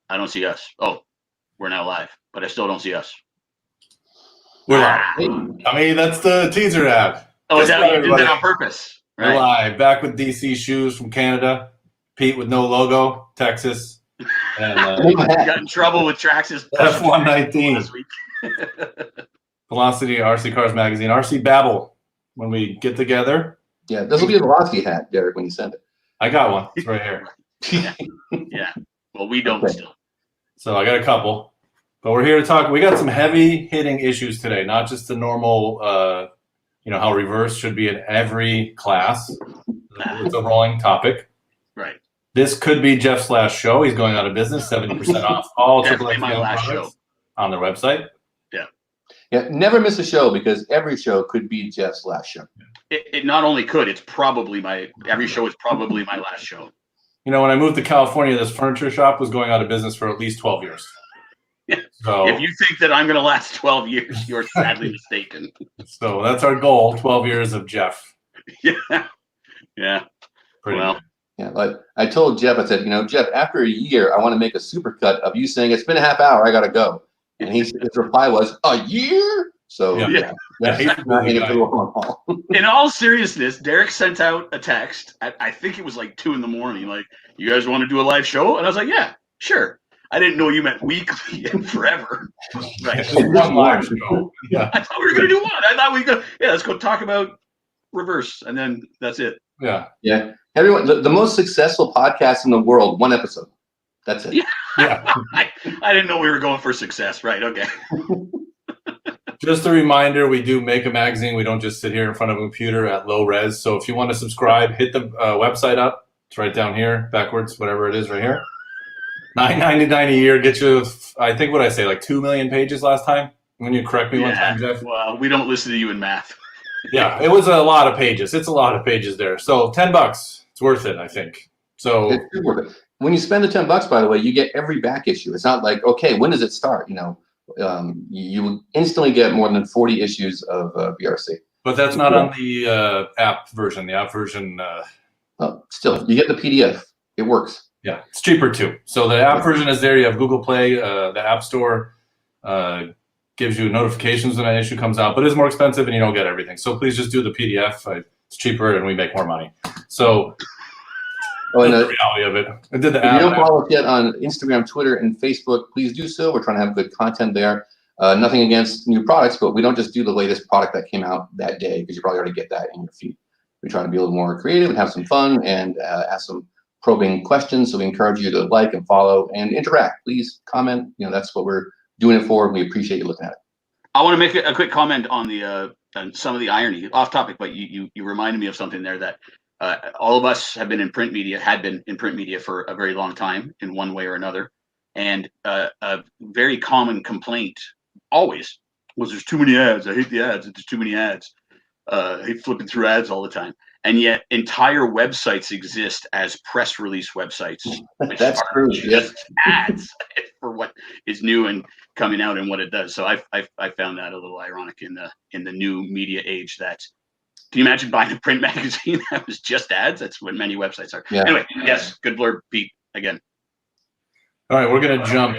I don't see us. Oh, we're now live, but I still don't see us. We're live. I mean, that's the teaser app. Oh, is that you did that on purpose? Right. We're live. Back with DC Shoes from Canada. Pete with no logo, Texas. And got in trouble with Traxxas F119 last week. Velocity, RC Cars Magazine, RC Babble. When we get together. Yeah, this will be a Velocity hat, Derek, when you send it. I got one. It's right here. Yeah. Well, we don't still. So I got a couple. But we're here to talk. We got some heavy hitting issues today, not just the normal, how reverse should be in every class. It's a rolling topic. Right. This could be Jeff's last show. He's going out of business, 70% off all Definitely my last show on their website. Yeah. Yeah. Never miss a show because every show could be Jeff's last show. It not only could, it's probably every show is probably my last show. When I moved to California, this furniture shop was going out of business for at least 12 years. So, if you think that I'm going to last 12 years, you're sadly mistaken. So that's our goal, 12 years of Jeff. Yeah. Yeah. Pretty well. Good. Yeah, but I told Jeff, I said, Jeff, after a year, I want to make a supercut of you saying, it's been a half hour, I got to go. And his reply was, a year? So, yeah. He's not in it for the long haul. In all seriousness, Derek sent out a text. I think it was like 2 a.m. Like, you guys want to do a live show? And I was like, yeah, sure. I didn't know you meant weekly and forever. Right. One live show. Yeah. I thought we were going to do one. I thought we go, let's go talk about reverse. And then that's it. Yeah. Yeah. Everyone, the most successful podcast in the world, one episode. That's it. Yeah. I didn't know we were going for success. Right. Okay. Just a reminder, we do make a magazine. We don't just sit here in front of a computer at low res. So if you want to subscribe, hit the website up. It's right down here, backwards, whatever it is right here. $9.99 a year gets you, I think what I say, like 2 million pages last time. When you correct me one time, Jeff. Well, we don't listen to you in math. Yeah, it was a lot of pages. It's a lot of pages there. So $10, it's worth it, I think. So it's worth it. When you spend the $10, by the way, you get every back issue. It's not like, okay, when does it start? You will instantly get more than 40 issues of BRC. But that's not on the app version. The app version. Still, you get the PDF. It works. Yeah, it's cheaper too. So the app version is there. You have Google Play. The App Store gives you notifications when an issue comes out, but it's more expensive and you don't get everything. So please just do the PDF. It's cheaper and we make more money. So that's the reality of it. I did the if you don't follow us yet on Instagram, Twitter, and Facebook, please do so. We're trying to have good content there. Nothing against new products, but we don't just do the latest product that came out that day because you probably already get that in your feed. We try to be a little more creative and have some fun and ask some probing questions. So we encourage you to like and follow and interact. Please comment. That's what we're doing it for. We appreciate you looking at it. I want to make a quick comment on the on some of the irony, off topic, but you reminded me of something there that all of us have been in print media, had been in print media for a very long time in one way or another. And a very common complaint always was there's too many ads. I hate the ads. There's too many ads. I hate flipping through ads all the time. And yet entire websites exist as press release websites, which That's are true. just ads for what is new and coming out and what it does. So I found that a little ironic in the new media age. That can you imagine buying a print magazine that was just ads? That's what many websites are. Yeah. Anyway, yes, good blurb, Pete, again. All right, we're going to jump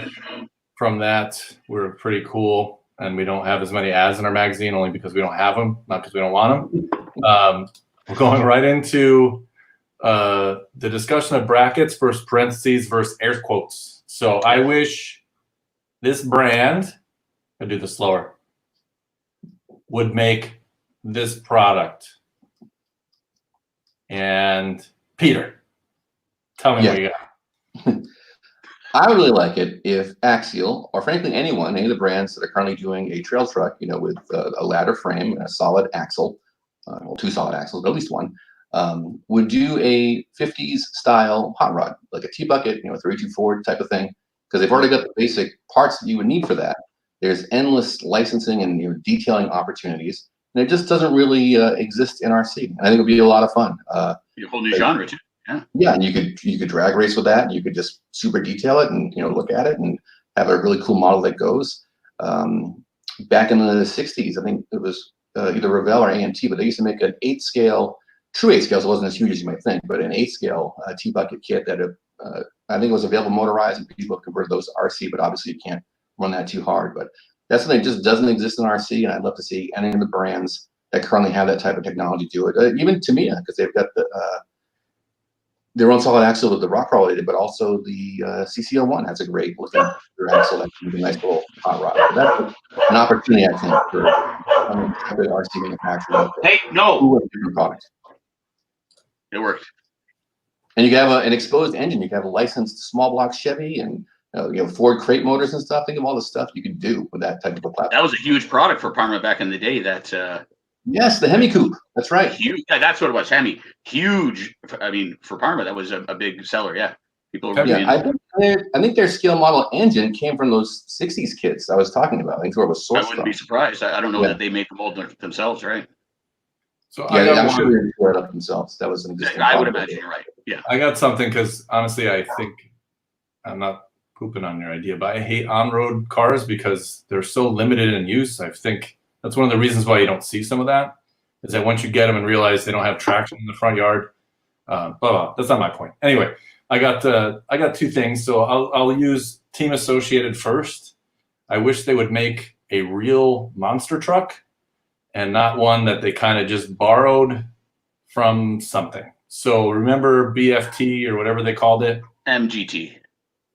from that. We're pretty cool, and we don't have as many ads in our magazine only because we don't have them, not because we don't want them. We're going right into the discussion of brackets versus parentheses versus air quotes. So I wish this brand, I'll do this slower, would make this product. And Peter, tell me what you got. I would really like it if Axial, or frankly anyone, any of the brands that are currently doing a trail truck, with a ladder frame and a solid axle, well, 2 solid axles, but at least one, would do a 50s style hot rod, like a T-bucket, 324 type of thing, because they've already got the basic parts that you would need for that. There's endless licensing and detailing opportunities, and it just doesn't really exist in RC. And I think it would be a lot of fun. A whole new genre too. Yeah, and you could drag race with that. And you could just super detail it and look at it and have a really cool model that goes. Back in the 60s, I think it was either Revell or AMT, but they used to make an 8-scale, true 8 scales. It wasn't as huge as you might think, but an 8-scale T-bucket kit that I think it was available motorized, and people have converted those to RC, but obviously you can't run that too hard. But that's something that just doesn't exist in RC, and I'd love to see any of the brands that currently have that type of technology do it. Even Tamiya, because they've got their own solid axle with the rock crawl related, but also the CC01 has a great looking axle that can be a nice little hot rod. So that's an opportunity, I think, for RC manufacturers. Hey, no, Different products. It worked. And you can have an exposed engine. You can have a licensed small block Chevy and Ford crate motors and stuff. Think of all the stuff you could do with that type of a platform. That was a huge product for Parma back in the day. That yes, the Hemi Coupe. That's right. Huge. Yeah, that's what it was. Hemi. Huge. I mean, for Parma, that was a big seller. Yeah, people. Were really I think their scale model engine came from those '60s kits I was talking about. I think where it was sourced. I wouldn't be surprised. I don't know that they made the mold themselves, right? So I'm sure they tore it up themselves. That was an existing. I would imagine you're right. Yeah. I got something because honestly, I think I'm not pooping on your idea, but I hate on-road cars because they're so limited in use. I think that's one of the reasons why you don't see some of that. Is that once you get them and realize they don't have traction in the front yard, blah, blah. That's not my point. Anyway, I got two things. So I'll use Team Associated first. I wish they would make a real monster truck and not one that they kind of just borrowed from something. So remember BFT or whatever they called it? MGT.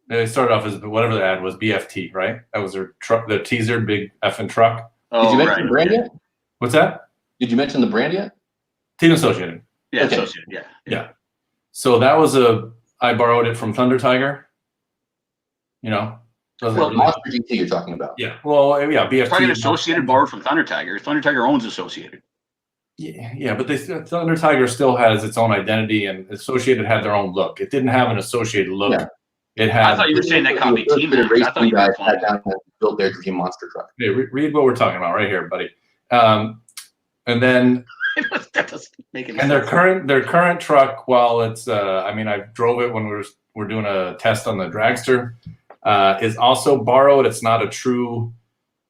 They started off as whatever the ad was, BFT, right? That was their truck, the teaser, big effing truck. Did you mention the brand yet? What's that? Did you mention the brand yet? Team Associated. Yeah, okay. Associated. Yeah. So that was I borrowed it from Thunder Tiger. Monster GT you're talking about. Yeah. Well, yeah, BFT. Probably Associated borrowed from Thunder Tiger. Thunder Tiger owns Associated. Yeah, but Thunder Tiger still has its own identity, and Associated had their own look. It didn't have an Associated look. Yeah. It had. I thought you were saying that copied Team. I thought you guys had down and built their dream monster truck. Hey, read what we're talking about right here, buddy. And then. That doesn't make any sense. And their current truck, while it's I drove it when we're doing a test on the dragster, is also borrowed. It's not a true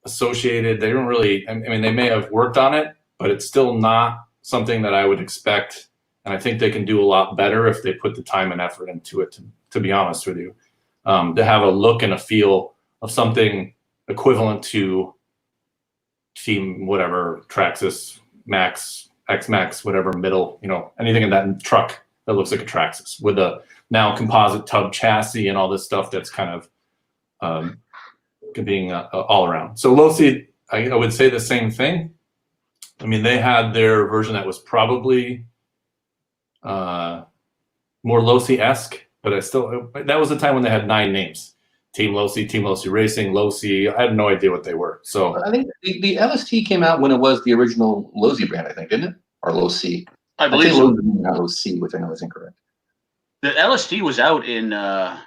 Associated. They don't really. I mean, they may have worked on it, but it's still not something that I would expect. And I think they can do a lot better if they put the time and effort into it. To be honest with you, to have a look and a feel of something equivalent to Team whatever Traxxas Max. X-Max, whatever middle, anything in that truck that looks like a Traxxas with a now composite tub chassis and all this stuff that's kind of being all around. So Losi, I would say the same thing. I mean, they had their version that was probably more Losi-esque, but that was the time when they had 9 names. Team Losi Racing, Losi. I had no idea what they were. So I think the LST came out when it was the original Losi brand, I think, didn't it? Or Losi. I believe so. Not Losi, which I know is incorrect. The LST was out in early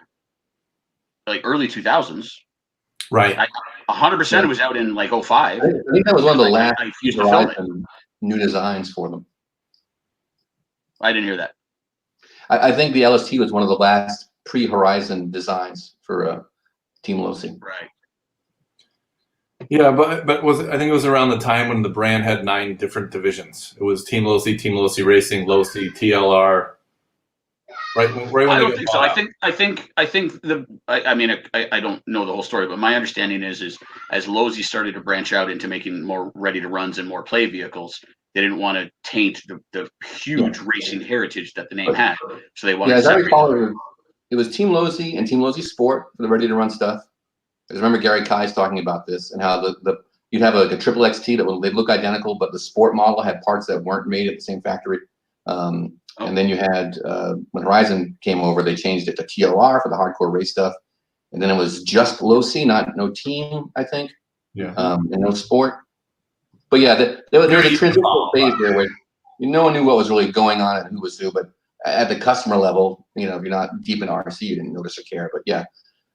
2000s. Right. 100% it was out in 05. I think that was one of the last new designs for them. I didn't hear that. I think the LST was one of the last pre-Horizon designs for Team Losi. Right. Yeah, but I think it was around the time when the brand had 9 different divisions. It was Team Losi Racing, Losi, TLR. Right when I don't think so. I think I don't know the whole story, but my understanding is as Losi started to branch out into making more ready to runs and more play vehicles, they didn't want to taint the huge racing heritage that the name had. So they wanted to as I separate recall, it was Team Losi and Team Losi Sport for the ready to run stuff. I remember Gary Kai's talking about this and how you'd have a triple XT that they'd look identical, but the sport model had parts that weren't made at the same factory. And then you had when Horizon came over, they changed it to TOR for the hardcore race stuff, and then it was just Losi, no team, I think. Yeah. And no sport. But yeah, there was a transitional phase there where no one knew what was really going on and who was who, but at the customer level, if you're not deep in RC, you didn't notice or care. But yeah.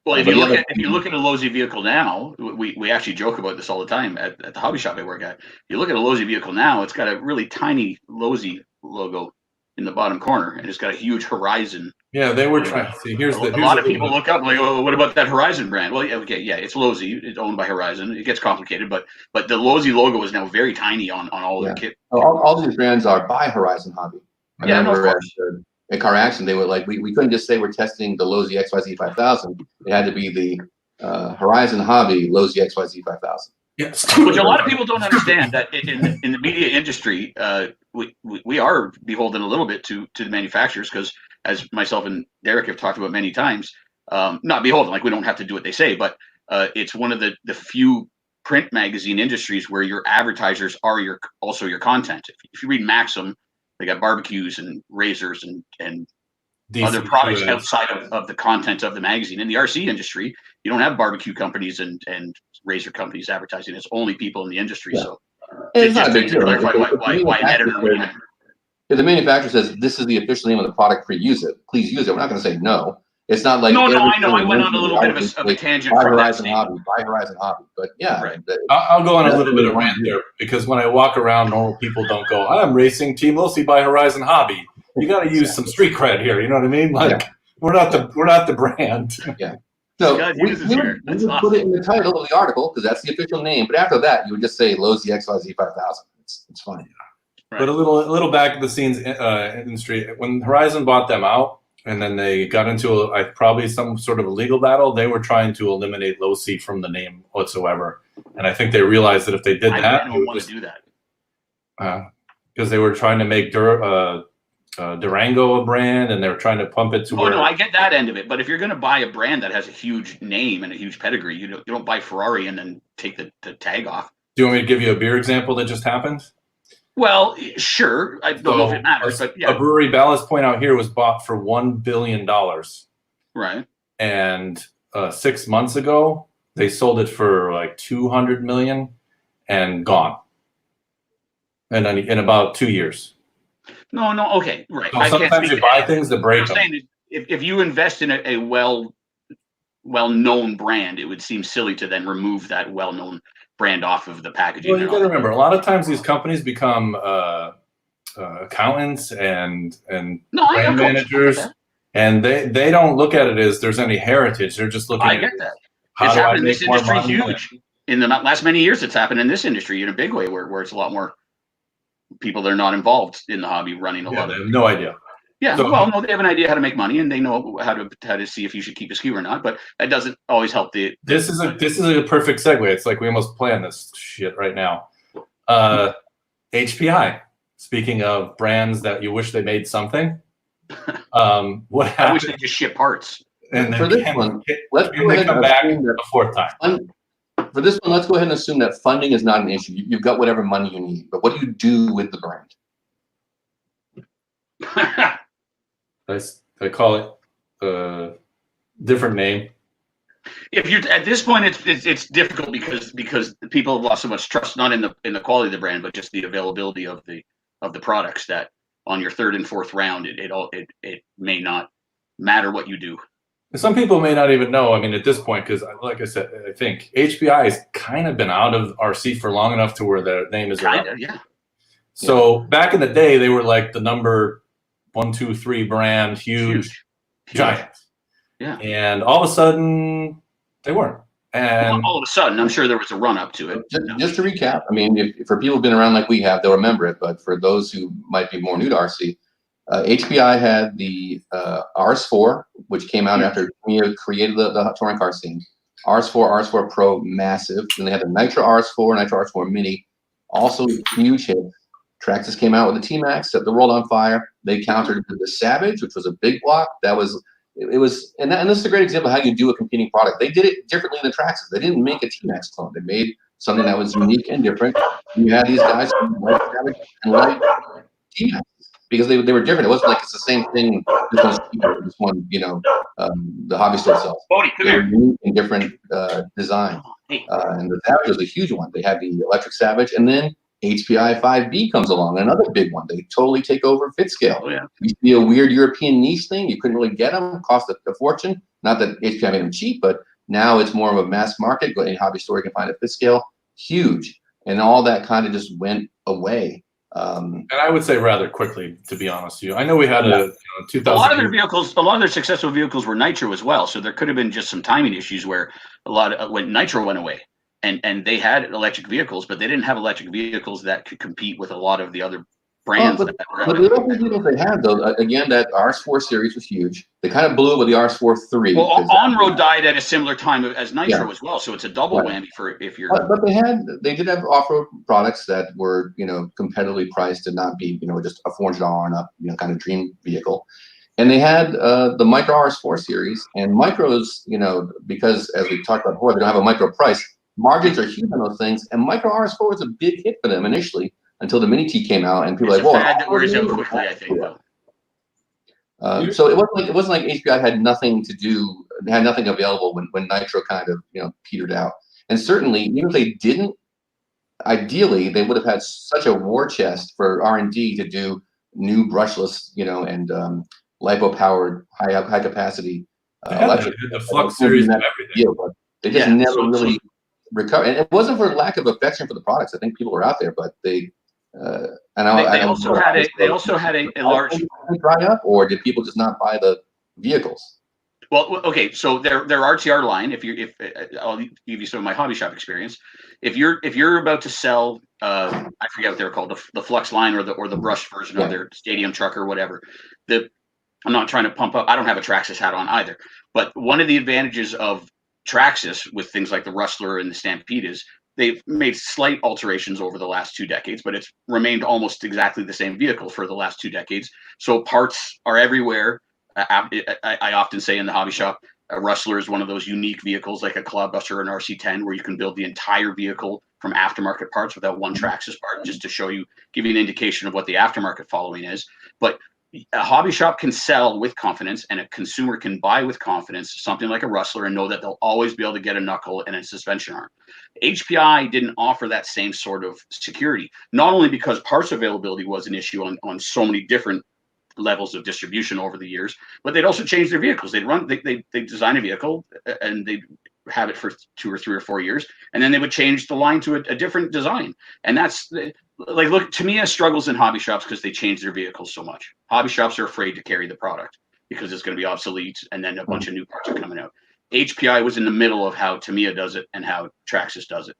Well, if you look at a Losi vehicle now, we actually joke about this all the time at the hobby shop I work at. If you look at a Losi vehicle now, it's got a really tiny Losi logo in the bottom corner, and it's got a huge Horizon. Yeah, they were trying to see. A lot of people look up like, oh, what about that Horizon brand? Well, yeah, it's Losi. It's owned by Horizon. It gets complicated, but the Losi logo is now very tiny on all their kit. All these brands are by Horizon Hobby. Yeah, no, of course. at Car Action, they were like, we couldn't just say we're testing the Lowe's XYZ 5000. It had to be the Horizon Hobby Lowe's XYZ 5000. Yes. Which a lot of people don't understand, that in the media industry, we are beholden a little bit to the manufacturers, because as myself and Derek have talked about many times, not beholden, like we don't have to do what they say, but it's one of the few print magazine industries where your advertisers are also your content. If you read Maxim, they got barbecues and razors and other products outside of the content of the magazine. In the RC industry, you don't have barbecue companies and razor companies advertising. It's only people in the industry. Yeah. So it's not a big deal. Why an editor would. If the manufacturer says this is the official name of the product, please use it. We're not going to say no. It's not like no. I know. I went on a little bit of a tangent. Buy Horizon Hobby. But yeah, right. I'll go on a little bit of rant there, because when I walk around, normal people don't go, "I'm racing Team Lucy by Horizon Hobby." You got to use some street cred here. You know what I mean? Like we're not the brand. Yeah. So we would put it in the title of the article because that's the official name. But after that, you would just say Lowe's XYZ 5000. It's funny. Right. But a little back of the scenes industry, when Horizon bought them out, and then they got into probably some sort of a legal battle, they were trying to eliminate Lowe's from the name whatsoever. And I think they realized that if they did that, I don't want to do that. Because they were trying to make Durango a brand, and they were trying to pump it to where. No, I get that end of it. But if you're going to buy a brand that has a huge name and a huge pedigree, you don't buy Ferrari and then take the tag off. Do you want me to give you a beer example that just happened? Well, sure. I don't know if it matters, but yeah. A brewery, Ballast Point out here, was bought for $1 billion. Right. And 6 months ago, they sold it for like $200 million and gone. And then in about 2 years. No, okay, right. So sometimes you buy things that break them. If you invest in a well-known brand, it would seem silly to then remove that well-known brand off of the packaging. Well, you got to remember, a lot of times these companies become accountants and brand managers, and they don't look at it as there's any heritage. They're just looking. I get that. It's happened in this industry huge. In the last many years, it's happened in this industry in a big way, where it's a lot more people that are not involved in the hobby running a lot. They have no idea. Yeah, so, well, no, they have an idea how to make money, and they know how to see if you should keep a SKU or not. But that doesn't always help the. This is a perfect segue. It's like we almost planned this shit right now. HPI. Speaking of brands that you wish they made something, what happened? I wish they just ship parts. And then for this one, let's come back a fourth time. For this one, let's go ahead and assume that funding is not an issue. You've got whatever money you need, but what do you do with the brand? I call it a different name. If you're at this point, it's difficult because people have lost so much trust, not in the quality of the brand, but just the availability of the products, that on your third and fourth round, it may not matter what you do. Some people may not even know. I mean, at this point, because like I said, I think HPI has kind of been out of RC for long enough to where their name is kind of, yeah. So back in the day, they were like the number 1, 2, 3 brand, huge. Giant. Yeah. And all of a sudden, they weren't. And all of a sudden, I'm sure there was a run up to it. Just to recap, I mean, for people who've been around like we have, they'll remember it. But for those who might be more new to RC, HPI had the RS4, which came out after Premier created the touring car scene. RS4, RS4 Pro, massive. Then they had the Nitro RS4, Nitro RS4 Mini, also huge hit. Traxxas came out with the T-Max, set the world on fire. They countered with the Savage, which was a big block. And this is a great example of how you do a competing product. They did it differently than Traxxas. They didn't make a T-Max clone. They made something that was unique and different. You had these guys who like Savage and like T-Max because they were different. It wasn't like it's the same thing. This one's cheaper. This one, the hobby store sells. Bodie, come here. Unique and different design. And the Savage was a huge one. They had the electric Savage, and then HPI 5B comes along, another big one. They totally take over fit scale. Oh, yeah. It used to be a weird European niche thing. You couldn't really get them, cost a fortune. Not that HPI made them cheap, but now it's more of a mass market. Go to any hobby store, you can find a fit scale. Huge. And all that kind of just went away. And I would say rather quickly, to be honest with you. I know we had a 2000. A lot of their successful vehicles were Nitro as well. So there could have been just some timing issues where when Nitro went away. And they had electric vehicles, but they didn't have electric vehicles that could compete with a lot of the other brands. But the other vehicles they had, though, again, that RS4 series was huge. They kind of blew it with the RS4 3. Well, on-road died at a similar time as Nitro Yeah. as well, so it's a double whammy for if you're. But they did have off-road products that were, competitively priced and not be, just a $400 and up, kind of dream vehicle. And they had the Micro RS4 series, and Micros, because as we talked about before, they don't have a micro price. Margins are huge on those things, and Micro RS4 was a big hit for them initially until the Mini T came out, and people It's were like, a fad that wears out quickly, I think. So it wasn't like HPI had nothing to do, had nothing available when Nitro kind of petered out. And certainly, even if they didn't, ideally they would have had such a war chest for R&D to do new brushless, and lipo powered high capacity electric. The Flux series and everything. But they just never really recovered. And it wasn't for lack of affection for the products. I think people were out there, but they. They also had a large dry up, or did people just not buy the vehicles? Well, okay, so their RTR line. If I'll give you some of my hobby shop experience. If you're about to sell, I forget what they're called, the Flux line or the brush version of their stadium truck or whatever. I'm not trying to pump up. I don't have a Traxxas hat on either. But one of the advantages of Traxxas with things like the Rustler and the Stampede is they've made slight alterations over the last 2 decades, but it's remained almost exactly the same vehicle for the last 2 decades. So parts are everywhere. I often say in the hobby shop, a Rustler is one of those unique vehicles like a Cloudbuster or an RC10 where you can build the entire vehicle from aftermarket parts without one Traxxas part, just to give you an indication of what the aftermarket following is. But a hobby shop can sell with confidence, and a consumer can buy with confidence something like a Rustler and know that they'll always be able to get a knuckle and a suspension arm. HPI didn't offer that same sort of security, not only because parts availability was an issue on so many different levels of distribution over the years, but they'd also change their vehicles. They design a vehicle and they'd have it for 2 or 3 or 4 years, and then they would change the line to a different design. And that's like, look, to me, it struggles in hobby shops because they change their vehicles so much. Hobby shops are afraid to carry the product because it's going to be obsolete, and then a bunch of new parts are coming out. HPI was in the middle of how Tamiya does it and how Traxxas does it,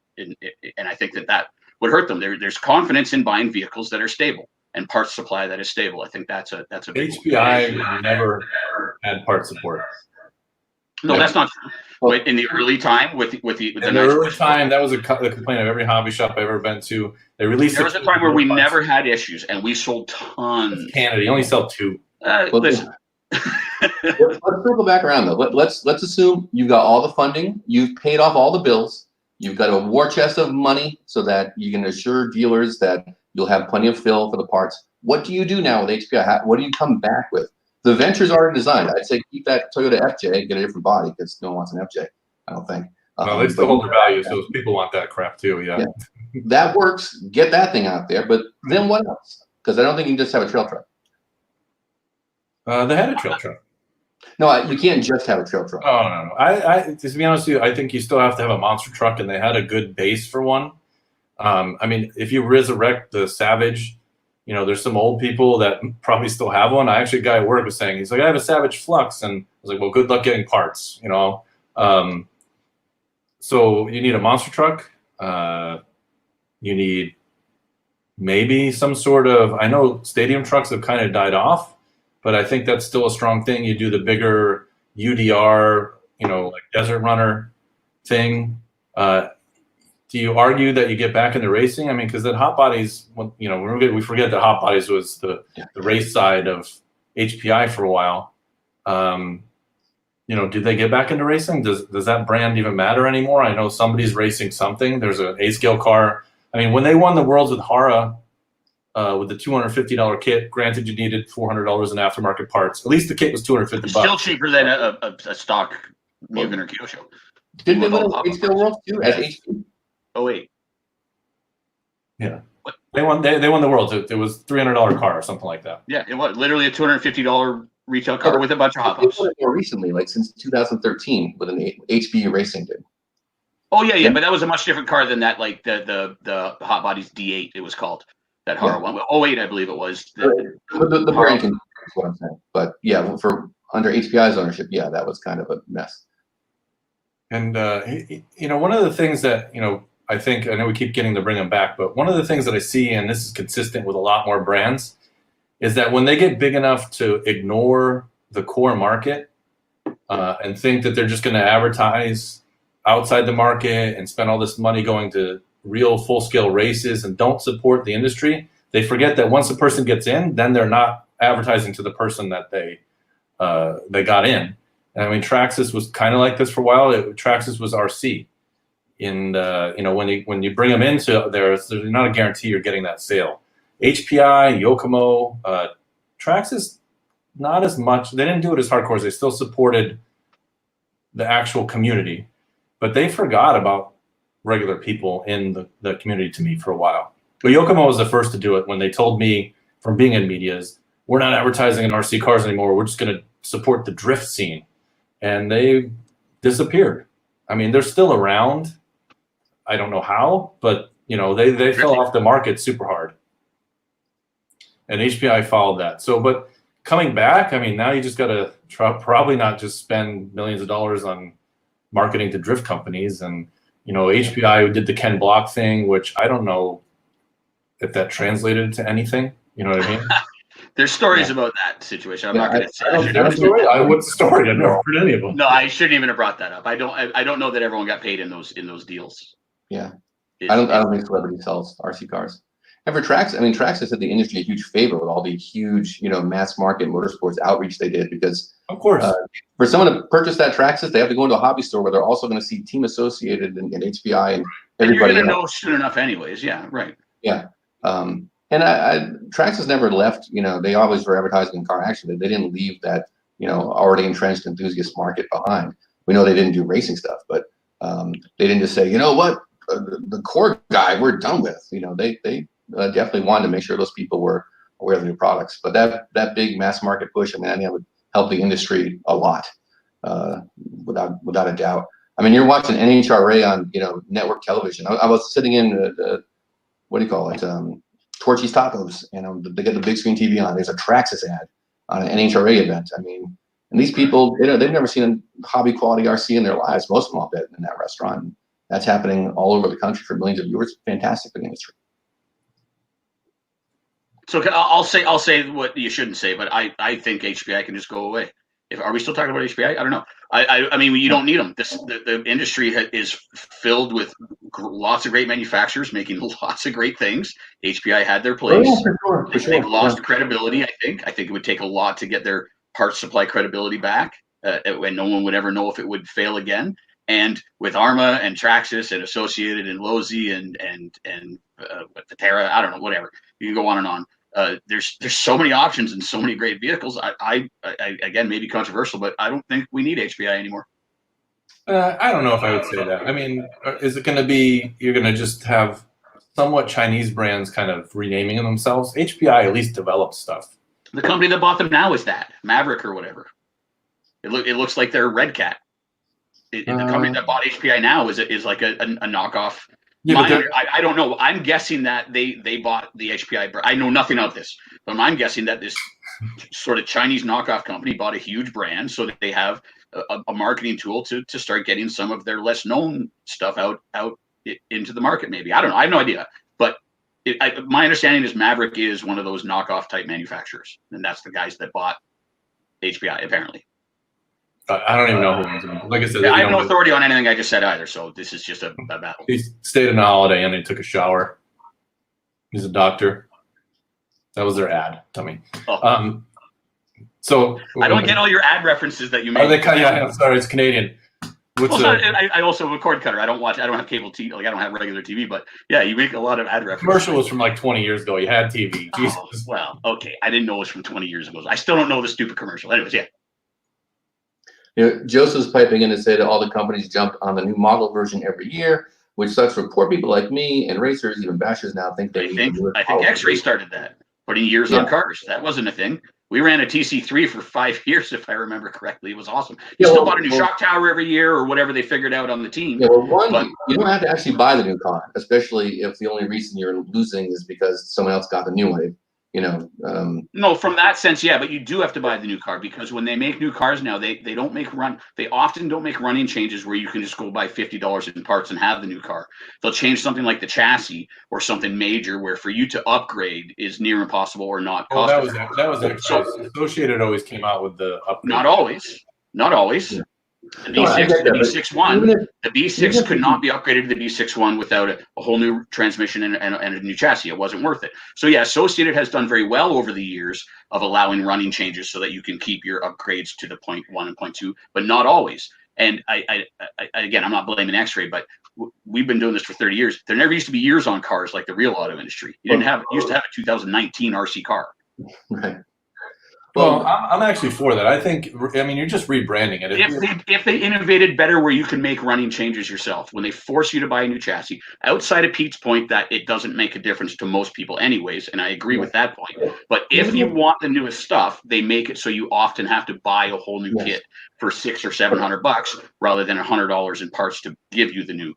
and I think that would hurt them. There's confidence in buying vehicles that are stable and parts supply that is stable. I think that's a big HPI never had part support. No, that's not true. But in the early time, with the early time, that was the complaint of every hobby shop I've ever been to. They released. There was a time where we never had issues, and we sold tons. Canada, you only sell 2. Listen. Let's circle back around though. Let's assume you've got all the funding, you've paid off all the bills, you've got a war chest of money, so that you can assure dealers that you'll have plenty of fill for the parts. What do you do now with HPI? What do you come back with? The Venture's already designed. I'd say keep that Toyota FJ, get a different body because no one wants an FJ, I don't think. No, they still hold their value, so people want that crap too, yeah. That works. Get that thing out there, but then what else? Because I don't think you can just have a trail truck. They had a trail truck. No, you can't just have a trail truck. Oh, no. I to be honest with you, I think you still have to have a monster truck, and they had a good base for one. I mean, if you resurrect the Savage, there's some old people that probably still have one. A guy at work was saying, he's like, I have a Savage Flux. And I was like, well, good luck getting parts, So you need a monster truck. You need maybe some sort of, I know stadium trucks have kind of died off, but I think that's still a strong thing. You do the bigger UDR, like Desert Runner thing. Do you argue that you get back into racing? I mean, because that Hot Bodies, we forget that Hot Bodies was the race side of HPI for a while. Do they get back into racing? Does that brand even matter anymore? I know somebody's racing something. There's an A-scale car. I mean, when they won the Worlds with Hara, with the $250 kit, granted you needed $400 in aftermarket parts. At least the kit was $250. Still cheaper than a stock Mugen or Kyosho. Didn't they win A-scale Worlds too as HP? Oh wait. Yeah. What? They won the Worlds. It was $300 car or something like that. Yeah, it was literally a $250 retail car with a bunch of hot pops. pops. More recently, like since 2013, with an HB Racing did. Oh yeah, but that was a much different car than that. Like the Hot Bodies D8, it was called that Hara one. Oh wait, I believe it was. The brand can, is what I'm saying. But yeah, for under HPI's ownership, yeah, that was kind of a mess. And one of the things that I know we keep getting to bring them back, but one of the things that I see, and this is consistent with a lot more brands, is that when they get big enough to ignore the core market and think that they're just going to advertise outside the market and spend all this money going to real full-scale races and don't support the industry, they forget that once a person gets in, then they're not advertising to the person that they got in. And I mean, Traxxas was kind of like this for a while. Traxxas was RC. And when you bring them into there's not a guarantee you're getting that sale. HPI, Yokomo, Traxxas, not as much. They didn't do it as hardcore. They still supported the actual community, but they forgot about regular people in the community to me for a while. But Yokomo was the first to do it when they told me from being in media is, we're not advertising in RC cars anymore. We're just going to support the drift scene. And they disappeared. I mean, they're still around. I don't know how, but they fell off the market super hard. And HPI followed that. So, but coming back, I mean, now you just got to probably not just spend millions of dollars on marketing to drift companies. And, HPI did the Ken Block thing, which I don't know if that translated to anything. You know what I mean? There's stories about that situation. I'm not going to say. What's the story? I've never heard any of them. No, I shouldn't even have brought that up. I don't know that everyone got paid in those deals. Yeah, I don't think Celebrity sells RC cars. And for Traxxas, I mean, Traxxas did the industry a huge favor with all the huge, mass market motorsports outreach they did, because of course, for someone to purchase that Traxxas, they have to go into a hobby store where they're also going to see Team Associated and HPI and everybody. And you're going to know soon enough, anyways. Yeah, right. Yeah. And Traxxas never left. They always were advertising in car action. They didn't leave that already entrenched enthusiast market behind. We know they didn't do racing stuff, but they didn't just say, you know what, the core guy we're done with. They definitely wanted to make sure those people were aware of the new products. But that big mass market push, I mean, that would help the industry a lot, without a doubt. I mean, you're watching NHRA on network television. I was sitting in the what do you call it? Torchy's Tacos, they get the big screen TV on. There's a Traxxas ad on an NHRA event. I mean, and these people, they've never seen a hobby quality RC in their lives. Most of them, I'll bet, in that restaurant. That's happening all over the country for millions of viewers. Fantastic for the industry. So I'll say what you shouldn't say, but I think HPI can just go away. Are we still talking about HPI? I don't know. I mean, you don't need them. The industry is filled with lots of great manufacturers making lots of great things. HPI had their place. Oh, for sure. They've lost credibility. I think it would take a lot to get their parts supply credibility back, and no one would ever know if it would fail again. And with Arma and Traxxas and Associated and Losi and Viterra, I don't know, whatever, you can go on and on. There's so many options and so many great vehicles. I again, maybe controversial, but I don't think we need HPI anymore. I don't know if I would say that. I mean, is it going to be, you're going to just have somewhat Chinese brands kind of renaming themselves? HPI at least develops stuff. The company that bought them now is that Maverick or whatever. It looks like they're Red Cat. The company that bought HPI now is like a knockoff. Yeah, I don't know. I'm guessing that they bought the HPI. I know nothing of this, but I'm guessing that this sort of Chinese knockoff company bought a huge brand so that they have a marketing tool to start getting some of their less known stuff out into the market. Maybe, I don't know. I have no idea. But my understanding is Maverick is one of those knockoff type manufacturers, and that's the guys that bought HPI apparently. I don't even know who owns them. Like I said, I have no authority on anything I just said either. So this is just a battle. He stayed on a holiday and he took a shower. He's a doctor. That was their ad. Tell me. Oh. So I don't get all your ad references that you make. Oh, I'm sorry, it's Canadian. I also am a cord cutter. I don't have cable TV. Like I don't have regular TV. But yeah, you make a lot of ad references. Commercial was from like 20 years ago. You had TV. Jesus. Oh, well, okay. I didn't know it was from 20 years ago. I still don't know the stupid commercial. Anyways, yeah. Joseph's piping in to say that all the companies jumped on the new model version every year, which sucks for poor people like me and racers. Even bashers now think they I think X-Ray started that, putting years on cars. That wasn't a thing. We ran a TC3 for 5 years, if I remember correctly. It was awesome. You still bought a new shock tower every year or whatever they figured out on the team. Yeah, you don't have to actually buy the new car, especially if the only reason you're losing is because someone else got the new one. No, from that sense, yeah, but you do have to buy the new car, because when they make new cars now, they often don't make running changes where you can just go buy $50 in parts and have the new car. They'll change something like the chassis or something major where for you to upgrade is near impossible or not Oh, cost that was actually Associated always came out with the upgrade. Not always. Yeah. The No, I B6 get to the that, B61, the even B6 if could not be upgraded to the B61 without a whole new transmission and a new chassis. It wasn't worth it. So yeah, Associated has done very well over the years of allowing running changes so that you can keep your upgrades to the 0.1 and 0.2, but not always. And I again, I'm not blaming X-Ray, but we've been doing this for 30 years. There never used to be years on cars like the real auto industry. You used to have a 2019 RC car. Right. Well, I'm actually for that. I mean, you're just rebranding it. If they innovated better where you can make running changes yourself, when they force you to buy a new chassis, outside of Pete's point that it doesn't make a difference to most people anyways, and I agree with that point. But if you want the newest stuff, they make it so you often have to buy a whole new kit for $600 or $700 rather than $100 in parts to give you the new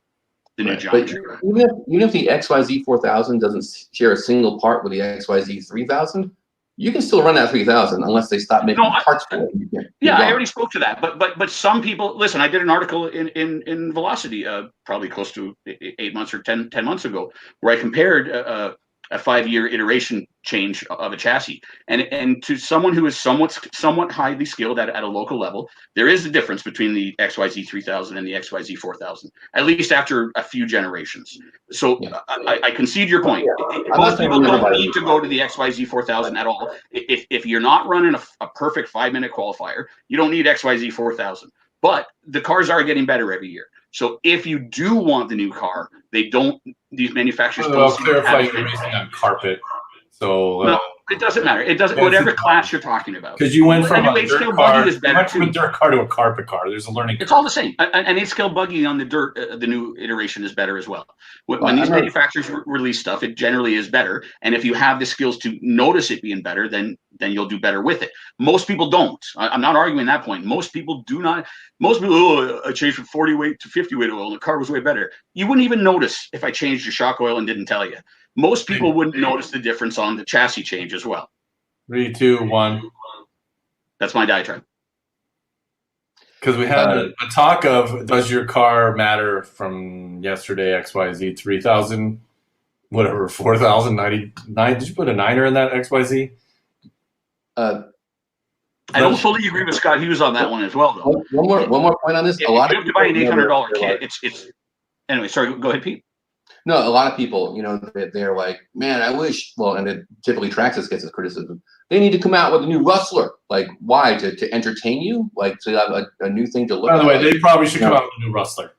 geometry. But even if the XYZ 4000 doesn't share a single part with the XYZ 3000, you can still run that 3000 unless they stop making parts for it. I already spoke to that. But some people, listen, I did an article in Velocity probably close to 8 months or 10 months ago where I compared a 5-year iteration change of a chassis. And to someone who is somewhat highly skilled at a local level, there is a difference between the XYZ 3000 and the XYZ 4000, at least after a few generations. So I concede your point. Most people don't need to go to the XYZ 4000 at all. If you're not running a perfect 5-minute qualifier, you don't need XYZ 4000. But the cars are getting better every year. So if you do want the new car, these manufacturers don't clarify you're racing on carpet. So no, it doesn't matter. It doesn't, whatever class you're talking about. Because you went from a dirt car to a carpet car. There's a learning curve. It's all the same. An 8-scale buggy on the dirt, the new iteration is better as well. When these manufacturers release stuff, it generally is better. And if you have the skills to notice it being better, then you'll do better with it. Most people don't. I'm not arguing that point. Most people do not. Most people, I changed from 40 weight to 50 weight oil and the car was way better. You wouldn't even notice if I changed your shock oil and didn't tell you. Most people wouldn't notice the difference on the chassis change as well. 3, 2, 1. That's my diatribe. Because we had a talk of, does your car matter from yesterday, XYZ 3000, whatever, 4099? Did you put a 9er in that XYZ? I don't fully agree with Scott Hughes on that one as well, though. One more point on this. If you have to buy an $800 kit, it's anyway. Sorry, go ahead, Pete. No, a lot of people, they're like, man, I wish. Well, and it typically Traxxas gets this criticism. They need to come out with a new Rustler. Like, why? To entertain you? Like, to have a new thing to look at? By the way, they probably should come out with a new Rustler.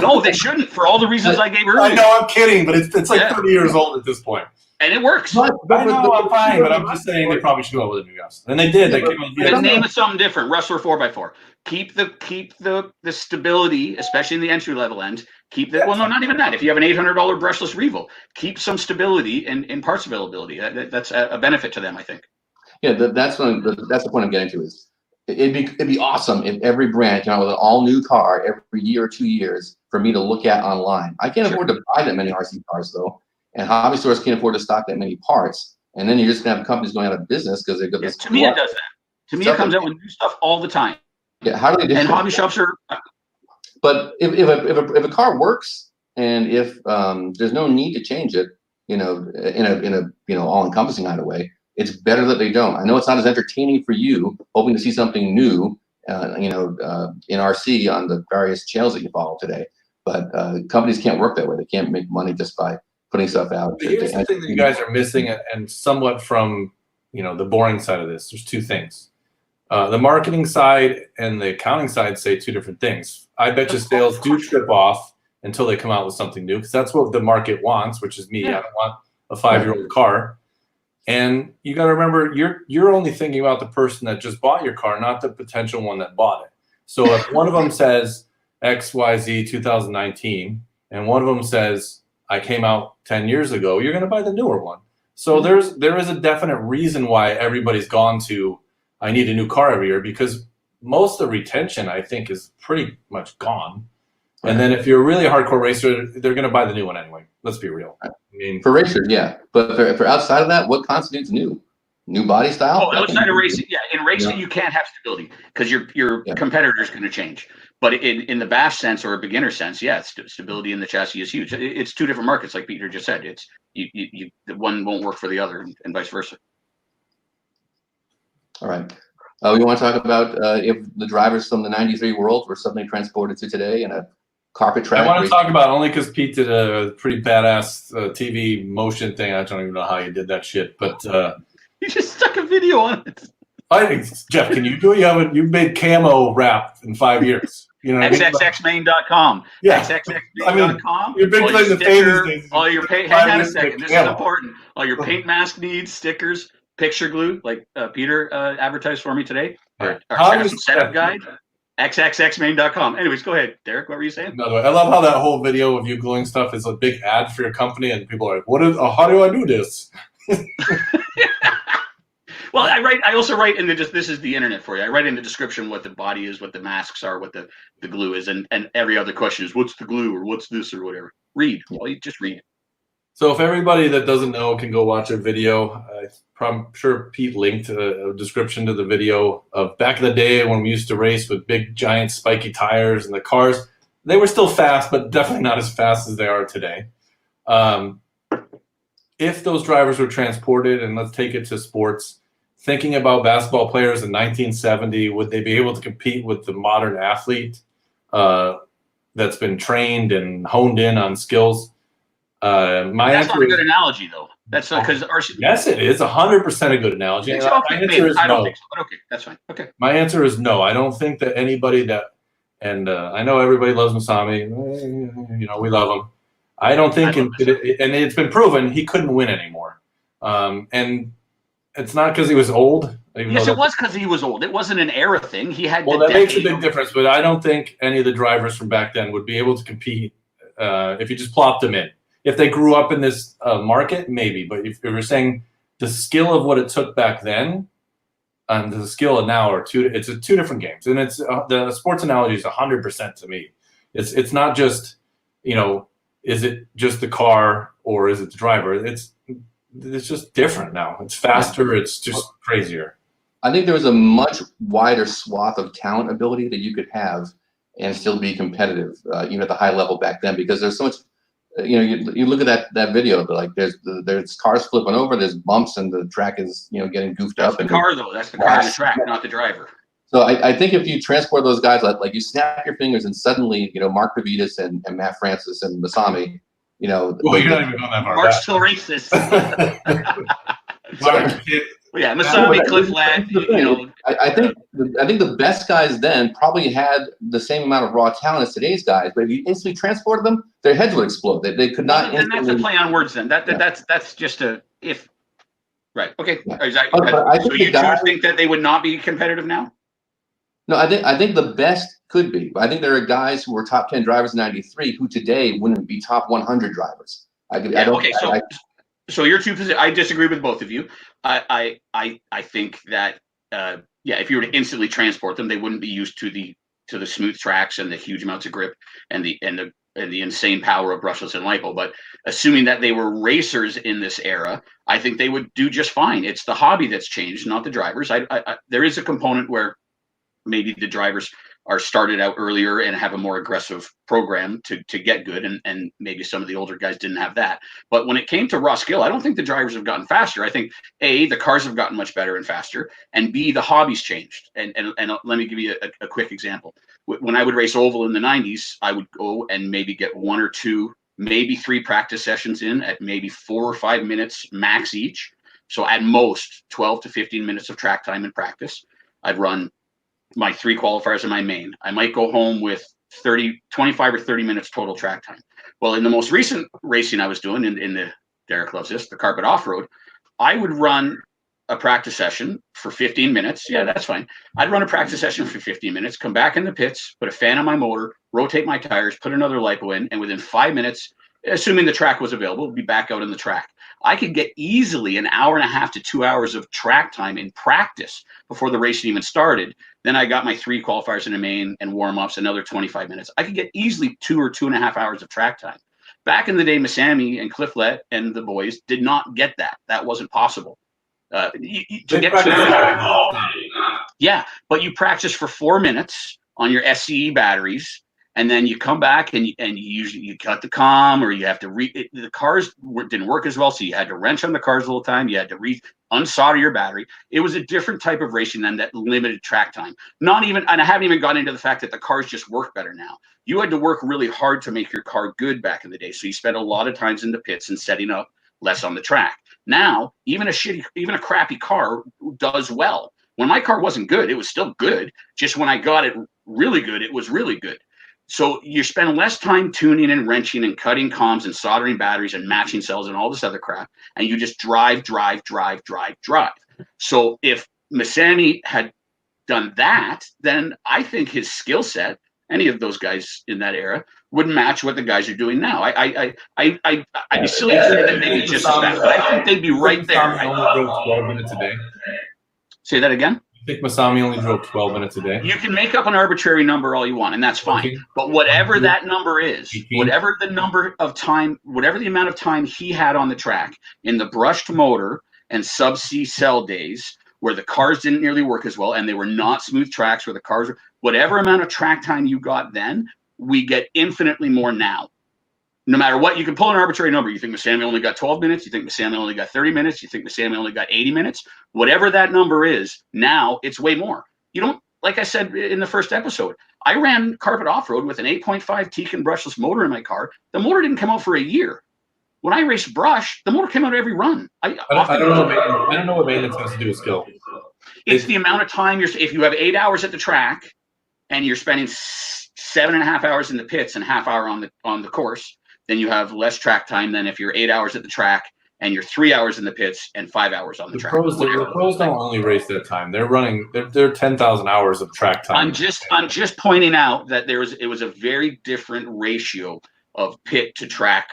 No, they shouldn't, for all the reasons I gave earlier. I know, I'm kidding, but it's like 30 years old at this point. And it works. I know, I'm fine, but I'm just saying they probably should go with a new Rustler. And they did. The name is something different. Rustler 4x4. Keep the stability, especially in the entry level end. Well, no, not even that. If you have an $800 brushless Revo, keep some stability in parts availability. That's a benefit to them, I think. Yeah, that's the point I'm getting to. Is it'd be awesome if every brand came out with an all new car every year or 2 years for me to look at online. I can't afford to buy that many RC cars though, and hobby stores can't afford to stock that many parts. And then you're just gonna have companies going out of business because they've got this. To me, it does that. To me, it comes out with new stuff all the time. Yeah, how do they? And hobby shops are. But if a car works and if there's no need to change it, in a all encompassing kind of way, it's better that they don't. I know it's not as entertaining for you, hoping to see something new, in RC on the various channels that you follow today. But companies can't work that way. They can't make money just by putting stuff out. Here's the thing that you guys are missing, and somewhat from the boring side of this. There's two things. The marketing side and the accounting side say two different things. I bet you sales do trip off until they come out with something new, because that's what the market wants, which is me. I don't want a 5-year-old car. And you got to remember, you're only thinking about the person that just bought your car, not the potential one that bought it. So if one of them says XYZ 2019, and one of them says I came out 10 years ago, you're going to buy the newer one. So there is a definite reason why everybody's gone to I need a new car every year, because most of the retention, I think, is pretty much gone. And then if you're a really hardcore racer, they're going to buy the new one anyway. Let's be real. I mean, for racers, yeah. But for outside of that, what constitutes new? New body style? Oh, outside of racing, yeah. In racing, you can't have stability because your competitor is going to change. But in the bash sense or a beginner sense, yeah, stability in the chassis is huge. It's two different markets, like Peter just said. It's the one won't work for the other, and vice versa. All right. We want to talk about if the drivers from the '93 world were suddenly transported to today in a carpet track. I want to talk about only because Pete did a pretty badass TV motion thing. I don't even know how you did that shit, but you just stuck a video on it. I think, Jeff, can you do it? You've made camo rap in 5 years. You know, xxxmain.com. Yeah, xxxmain.com. You're big playing the famous things. All your paint. Hang on a second. This is important. All your paint mask needs, stickers, picture glue, like Peter advertised for me today. Our setup guide. xxxmain.com. Anyways, go ahead, Derek. What were you saying? No, I love how that whole video of you gluing stuff is a big ad for your company, and people are like, how do I do this? Well, I also write in this is the internet for you. I write in the description what the body is, what the masks are, what the glue is, and every other question is what's the glue or what's this or whatever. Read. Well, you just read. So if everybody that doesn't know can go watch a video, I'm sure Pete linked a description to the video of back in the day when we used to race with big, giant, spiky tires, and the cars, they were still fast, but definitely not as fast as they are today. If those drivers were transported, and let's take it to sports, thinking about basketball players in 1970, would they be able to compete with the modern athlete that's been trained and honed in on skills? That's not a good analogy, though. That's because yes, it is 100% a good analogy. Okay, I don't think so, but okay, that's fine. Okay. My answer is no. I don't think that anybody and I know everybody loves Masami. You know, we love him. I don't think, and it's been proven he couldn't win anymore. And it's not because he was old. Yes, it was because he was old. It wasn't an era thing. He had. Well, that makes a big difference, but I don't think any of the drivers from back then would be able to compete if you just plopped them in. If they grew up in this market, maybe. But if you're saying the skill of what it took back then and the skill of now are two different games. And it's the sports analogy is 100% to me. It's not just, you know, is it just the car or is it the driver? It's just different now. It's faster. It's just crazier. I think there was a much wider swath of talent ability that you could have and still be competitive, even at the high level back then, because there's so much. You know, you look at that video, but like there's cars flipping over, there's bumps, and the track is, you know, getting goofed up. That's the car, though. That's the car and the track, not the driver. So I think if you transport those guys, like you snap your fingers and suddenly, you know, Mark Pavidis and Matt Francis and Masami, you know. Well, you're not even going that far. Mark's still racist. Yeah, Masami, Cliff Ladd, you know. I think the best guys then probably had the same amount of raw talent as today's guys, but if you instantly transported them, their heads would explode. They could not. And that's a play on words. Then that's just a if. Right. Okay. Yeah. So you two think that they would not be competitive now? No, I think the best could be. I think there are guys who were top 10 drivers in '93 who today wouldn't be top 100 drivers. So your two positions, I disagree with both of you. I think that if you were to instantly transport them, they wouldn't be used to the smooth tracks and the huge amounts of grip and the insane power of brushless and lipo. But assuming that they were racers in this era, I think they would do just fine. It's the hobby that's changed, not the drivers. There is a component where maybe the drivers are started out earlier and have a more aggressive program to get good, and maybe some of the older guys didn't have that. But when it came to raw skill, I don't think the drivers have gotten faster. I think A, the cars have gotten much better and faster, and B, the hobby's changed. And let me give you a quick example. When I would race oval in the 90s, I would go and maybe get 1 or 2, maybe 3 practice sessions in at maybe 4 or 5 minutes max each. So at most 12 to 15 minutes of track time in practice. I'd run my 3 qualifiers and my main. I might go home with 25 or 30 minutes total track time. Well, in the most recent racing I was doing in the, Derek loves this, the carpet off-road, I would run a practice session for 15 minutes. Yeah, that's fine. I'd run a practice session for 15 minutes, come back in the pits, put a fan on my motor, rotate my tires, put another lipo in, and within 5 minutes, assuming the track was available, be back out in the track. I could get easily an hour and a half to 2 hours of track time in practice before the racing even started Then I got my 3 qualifiers in a main and warm-ups, another 25 minutes. I could get easily 2 or 2.5 hours of track time. Back in the day, Masami and Clifflet and the boys did not get that. That wasn't possible. Yeah, but you practice for 4 minutes on your SCE batteries, and then you come back and you cut the comm, or you have to the cars didn't work as well, so you had to wrench on the cars all the time. You had to unsolder your battery. It was a different type of racing than that limited track time. Not even, and I haven't even gotten into the fact that the cars just work better now. You had to work really hard to make your car good back in the day, so you spent a lot of times in the pits and setting up, less on the track. Now, even a crappy car does well. When my car wasn't good, it was still good. Just when I got it really good, it was really good. So you spend less time tuning and wrenching and cutting comms and soldering batteries and matching cells and all this other crap, and you just drive. So if Masami had done that, then I think his skill set, any of those guys in that era, would match what the guys are doing now. I'd be silly to say that they'd be just as fast, but I think they'd be right there. Masami only drove 12 minutes a day. Say that again? I think Masami only drove 12 minutes a day. You can make up an arbitrary number all you want, and that's fine. 14. But whatever that number is, 18. whatever the number of time, whatever the amount of time he had on the track in the brushed motor and sub-C cell days, where the cars didn't nearly work as well, and they were not smooth tracks where the cars were, whatever amount of track time you got then, we get infinitely more now. No matter what, you can pull an arbitrary number. You think Masami only got 12 minutes? You think Masami only got 30 minutes? You think Masami only got 80 minutes? Whatever that number is, now it's way more. You don't, like I said in the first episode, I ran carpet off-road with an 8.5 Tekin brushless motor in my car. The motor didn't come out for a year. When I raced brush, the motor came out every run. I don't know what maintenance has to do with skill. It's the amount of time if you have 8 hours at the track and you're spending 7.5 hours in the pits and half hour on the course, then you have less track time than if you're 8 hours at the track and you're 3 hours in the pits and 5 hours on the track. The pros don't only race that time. They're running. They're 10,000 hours of track time. I'm just pointing out that it was a very different ratio of pit to track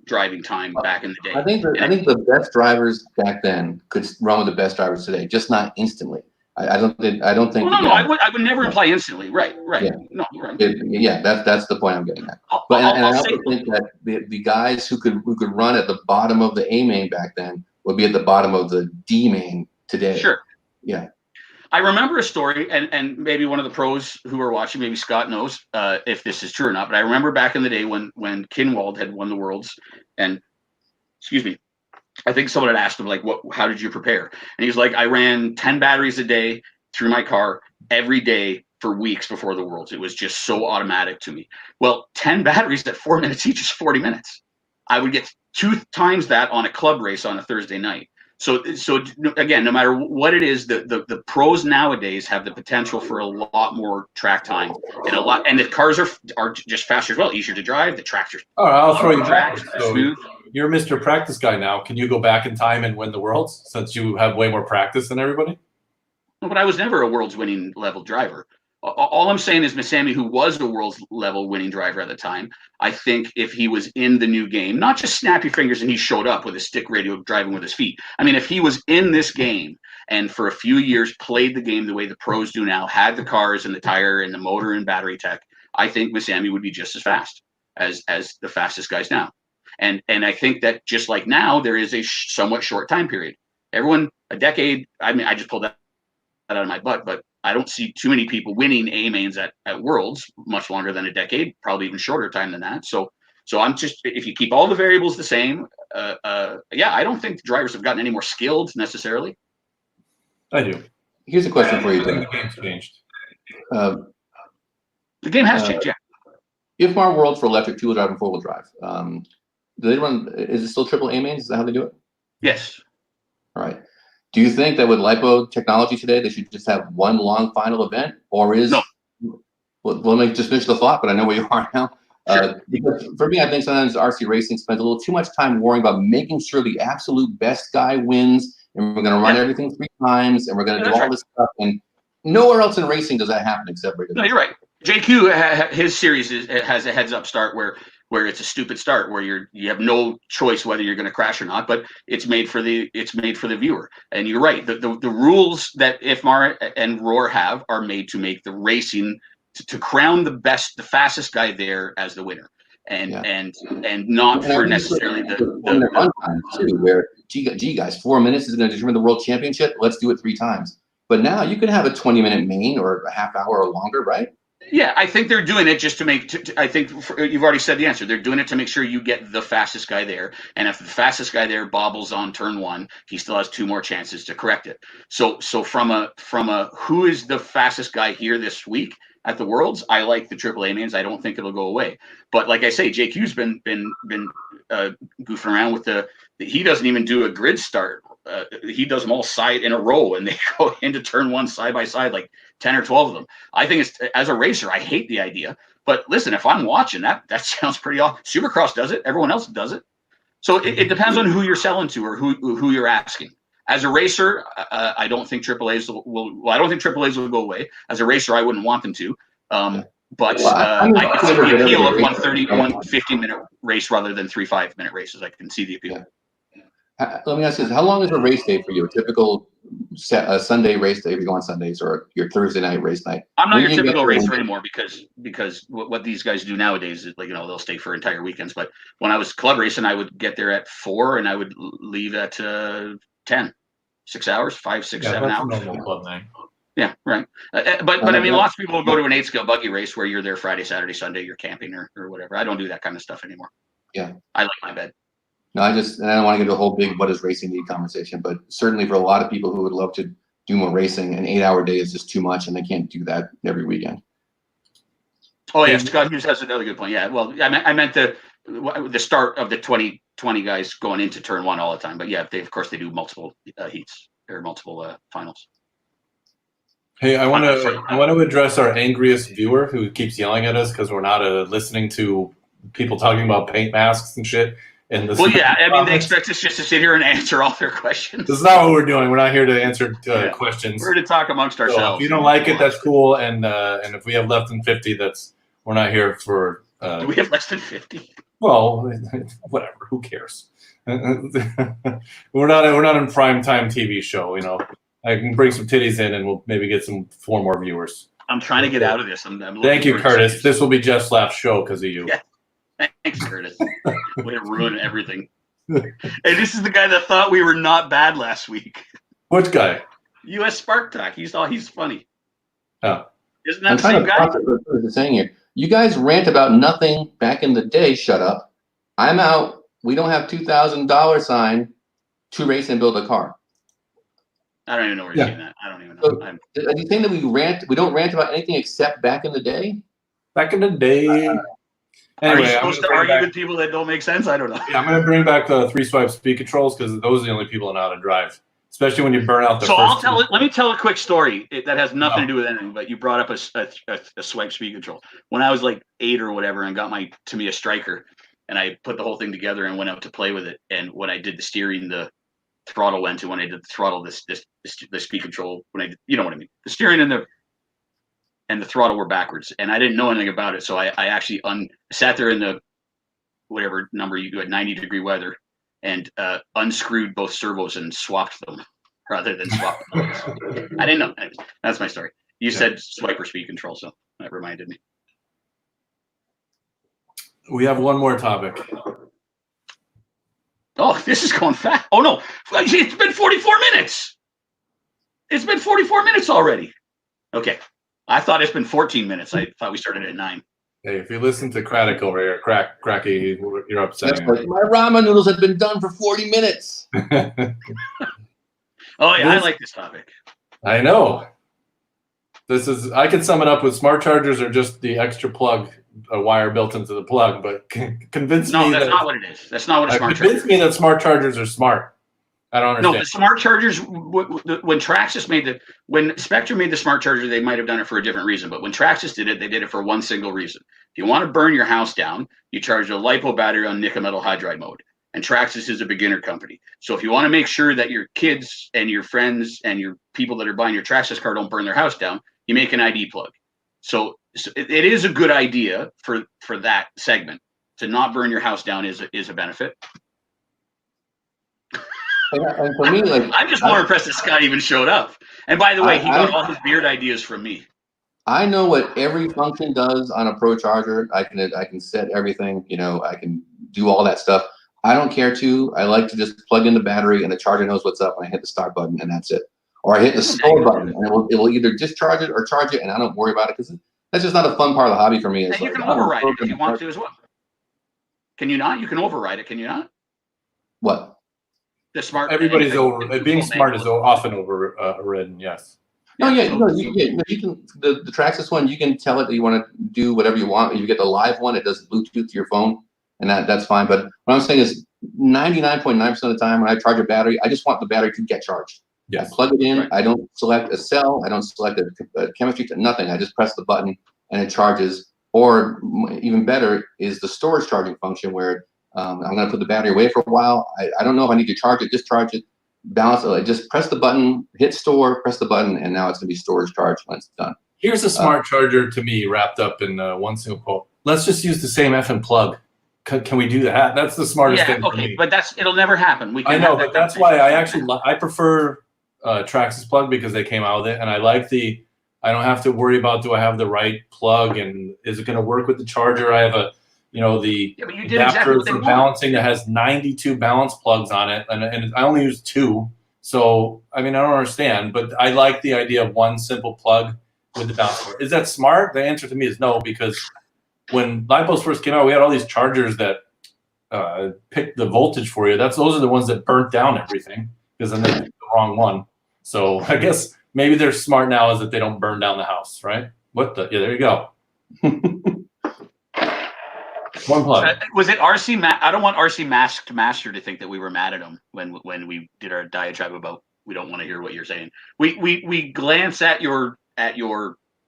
driving time back in the day. I think the best drivers back then could run with the best drivers today, just not instantly. I don't think. I would never imply instantly. Right. Yeah. No, right. That's the point I'm getting at. But I also think that the guys who could run at the bottom of the A main back then would be at the bottom of the D main today. Sure. Yeah. I remember a story, and maybe one of the pros who are watching, maybe Scott knows if this is true or not. But I remember back in the day when Kinwald had won the Worlds, and excuse me, I think someone had asked him, like, how did you prepare? And he was like, I ran 10 batteries a day through my car every day for weeks before the Worlds. It was just so automatic to me. Well, 10 batteries at 4 minutes each is 40 minutes. I would get 2 times that on a club race on a Thursday night. So again, no matter what it is, the pros nowadays have the potential for a lot more track time and the cars are just faster as well, easier to drive. The tracks are. All right, I'll throw you back. Smooth. You're Mr. Practice Guy now. Can you go back in time and win the Worlds since you have way more practice than everybody? No, but I was never a Worlds winning level driver. All I'm saying is Masami, who was a Worlds level winning driver at the time, I think if he was in the new game, not just snappy fingers and he showed up with a stick radio driving with his feet. I mean, if he was in this game and for a few years played the game the way the pros do now, had the cars and the tire and the motor and battery tech, I think Masami would be just as fast as the fastest guys now. And I think that just like now, there is a somewhat short time period. Everyone, a decade, I mean, I just pulled that out of my butt, but I don't see too many people winning A mains at Worlds much longer than a decade, probably even shorter time than that. So I'm just, if you keep all the variables the same, I don't think the drivers have gotten any more skilled necessarily. I do. Here's a question for you, Dan. The game's changed. The game has changed, yeah. If our Worlds for electric, 2-wheel drive and 4-wheel drive, do they run? Is it still triple A mains? Is that how they do it? Yes. All right. Do you think that with LiPo technology today, they should just have one long final event, or is? No. Well, let me just finish the thought, but I know where you are now. Sure. Because for me, I think sometimes RC racing spends a little too much time worrying about making sure the absolute best guy wins, and we're going to run everything 3 times, and we're going to do all this stuff. And nowhere else in racing does that happen except for. No, you're right. JQ, his series has a heads-up start where where it's a stupid start, where you have no choice whether you're going to crash or not, but it's made for the viewer. And you're right. The rules that IFMAR and Roar have are made to make the racing to crown the fastest guy there as the winner, and not for necessarily the run times too. Where gee guys, 4 minutes is going to determine the world championship. Let's do it 3 times. But now you can have a 20-minute main or a half hour or longer, right? Yeah, I think they're doing it just to make. I think you've already said the answer. They're doing it to make sure you get the fastest guy there, and if the fastest guy there bobbles on turn 1, he still has 2 more chances to correct it. So from a who is the fastest guy here this week at the Worlds? I like the AAA mains. I don't think it'll go away. But like I say, JQ's been goofing around with he doesn't even do a grid start. He does them all side in a row, and they go into turn 1 side by side, like 10 or 12 of them. I think as a racer, I hate the idea. But listen, if I'm watching that sounds pretty awesome. Supercross does it. Everyone else does it. So it depends on who you're selling to or who you're asking. As a racer, I don't think AAAs I don't think AAAs will go away. As a racer, I wouldn't want them to. But I can see the appeal of 130, 150-minute race rather than 3 5-minute races. I can see the appeal. Yeah. Let me ask you this: how long is a race day for you? A typical Sunday race day if you go on Sundays, or your Thursday night race night? I'm not your typical racer anymore because what these guys do nowadays is, like, they'll stay for entire weekends. But when I was club racing, I would get there at 4 and I would leave at 10. 6 hours, 5, 6, 7 hours. Normal club night. Yeah, right. But I mean, lots of people will go to an 8-scale buggy race where you're there Friday, Saturday, Sunday, you're camping or whatever. I don't do that kind of stuff anymore. Yeah, I like my bed. No, I don't want to get into a whole big what does racing need conversation, but certainly for a lot of people who would love to do more racing, an 8-hour day is just too much, and they can't do that every weekend. Oh yeah, Scott Hughes has another good point. Yeah, well, I meant the start of the 2020 guys going into turn 1 all the time, but yeah, of course they do multiple heats or multiple finals. Hey, I want to address our angriest viewer who keeps yelling at us because we're not listening to people talking about paint masks and shit. Well, yeah, I mean, they expect us just to sit here and answer all their questions. This is not what we're doing. We're not here to answer questions. We're to talk amongst ourselves. So if you don't like it, that's cool. And if we have less than 50, we're not here for. Do we have less than 50? Well, whatever. Who cares? We're not in prime time TV show. I can bring some titties in, and we'll maybe get 4 more viewers. I'm trying to get out of this. Thank you, Curtis. This will be Jeff's last show because of you. Yeah. Thanks, Curtis. Way to ruin everything. Hey, this is the guy that thought we were not bad last week. Which guy? US Spark Talk. He's funny. Oh. Isn't that the same guy? What you're saying here. You guys rant about nothing back in the day. Shut up. I'm out. We don't have $2,000 sign to race and build a car. I don't even know where you're saying that. I don't even know. So, are you saying that we don't rant about anything except back in the day? Back in the day. Anyway, are you supposed to argue with people that don't make sense? I don't know. Yeah, I'm going to bring back the 3-swipe speed controls because those are the only people that know how to drive, especially when you burn out the first. Let me tell a quick story that has nothing to do with anything, but you brought up a swipe speed control. When I was like 8 or whatever and got my Tamiya Striker, and I put the whole thing together and went out to play with it, and when I did the steering, the throttle went to. When I did the throttle, the speed control, you know what I mean? The steering and the throttle were backwards, and I didn't know anything about it. So I actually sat there in the whatever number you had 90-degree weather and unscrewed both servos and swapped them rather than swap them. I didn't know. Anyways, that's my story. You said swiper speed control, so that reminded me. We have one more topic. Oh, this is going fast. Oh no, it's been 44 minutes. It's been 44 minutes already. Okay. I thought it's been 14 minutes. I thought we started at 9. Hey, if you listen to Craddock over here, Cracky, you're upsetting. My ramen noodles have been done for 40 minutes. Oh, yeah, I like this topic. I know. I can sum it up with smart chargers are just the extra plug, a wire built into the plug, but convince me No, that's not what it is. That's not what a smart charger is. Convince me that smart chargers are smart. I don't understand. No, the smart chargers, when Traxxas when Spectrum made the smart charger, they might have done it for a different reason. But when Traxxas did it, they did it for one single reason. If you want to burn your house down, you charge a LiPo battery on nickel metal hydride mode. And Traxxas is a beginner company. So if you want to make sure that your kids and your friends and your people that are buying your Traxxas car don't burn their house down, you make an ID plug. So it is a good idea for that segment. to not burn your house down is a benefit. And for me, like, I'm just more impressed that Scott even showed up. And by the way, he got all his beard ideas from me. I know what every function does on a Pro Charger. I can set everything. You know, I can do all that stuff. I don't care to. I like to just plug in the battery and the charger knows what's up, and I hit the start button, and that's it. Or I hit the store button, and it will either discharge it or charge it, and I don't worry about it because that's just not a fun part of the hobby for me. And you can override it if you want to as well. Can you not? You can override it, can you not? What? The smart. Everybody's over. Being smart is often overridden. Yes. No, you can. The Traxxas one, you can tell it that you want to do whatever you want. If you get the live one, it does Bluetooth to your phone, and that's fine. But what I'm saying is, 99.9% of the time when I charge a battery, I just want the battery to get charged. Yes. I plug it in. Right. I don't select a cell. I don't select a chemistry. Nothing. I just press the button and it charges. Or even better is the storage charging function where I'm going to put the battery away for a while. I don't know if I need to charge it, discharge it, balance it. Just press the button, hit store, press the button, and now it's going to be storage charged when it's done. Here's a smart charger to me wrapped up in one single quote. Let's just use the same effing plug. Can we do that? That's the smartest thing for me. But it'll never happen. I know, but that's why I prefer Traxxas plug because they came out with it, and I like I don't have to worry about do I have the right plug and is it going to work with the charger? I have the adapter for balancing that has 92 balance plugs on it, and I only use 2. So I mean, I don't understand, but I like the idea of one simple plug with the balance plug. Is that smart? The answer to me is no, because when LiPos first came out, we had all these chargers that picked the voltage for you. Those are the ones that burnt down everything because then they picked the wrong one. So I guess maybe they're smart now is that they don't burn down the house, right? Yeah, there you go. One plug. Was it RC? I don't want RC Masked Master to think that we were mad at him when we did our diatribe about we don't want to hear what you're saying. We glance at your.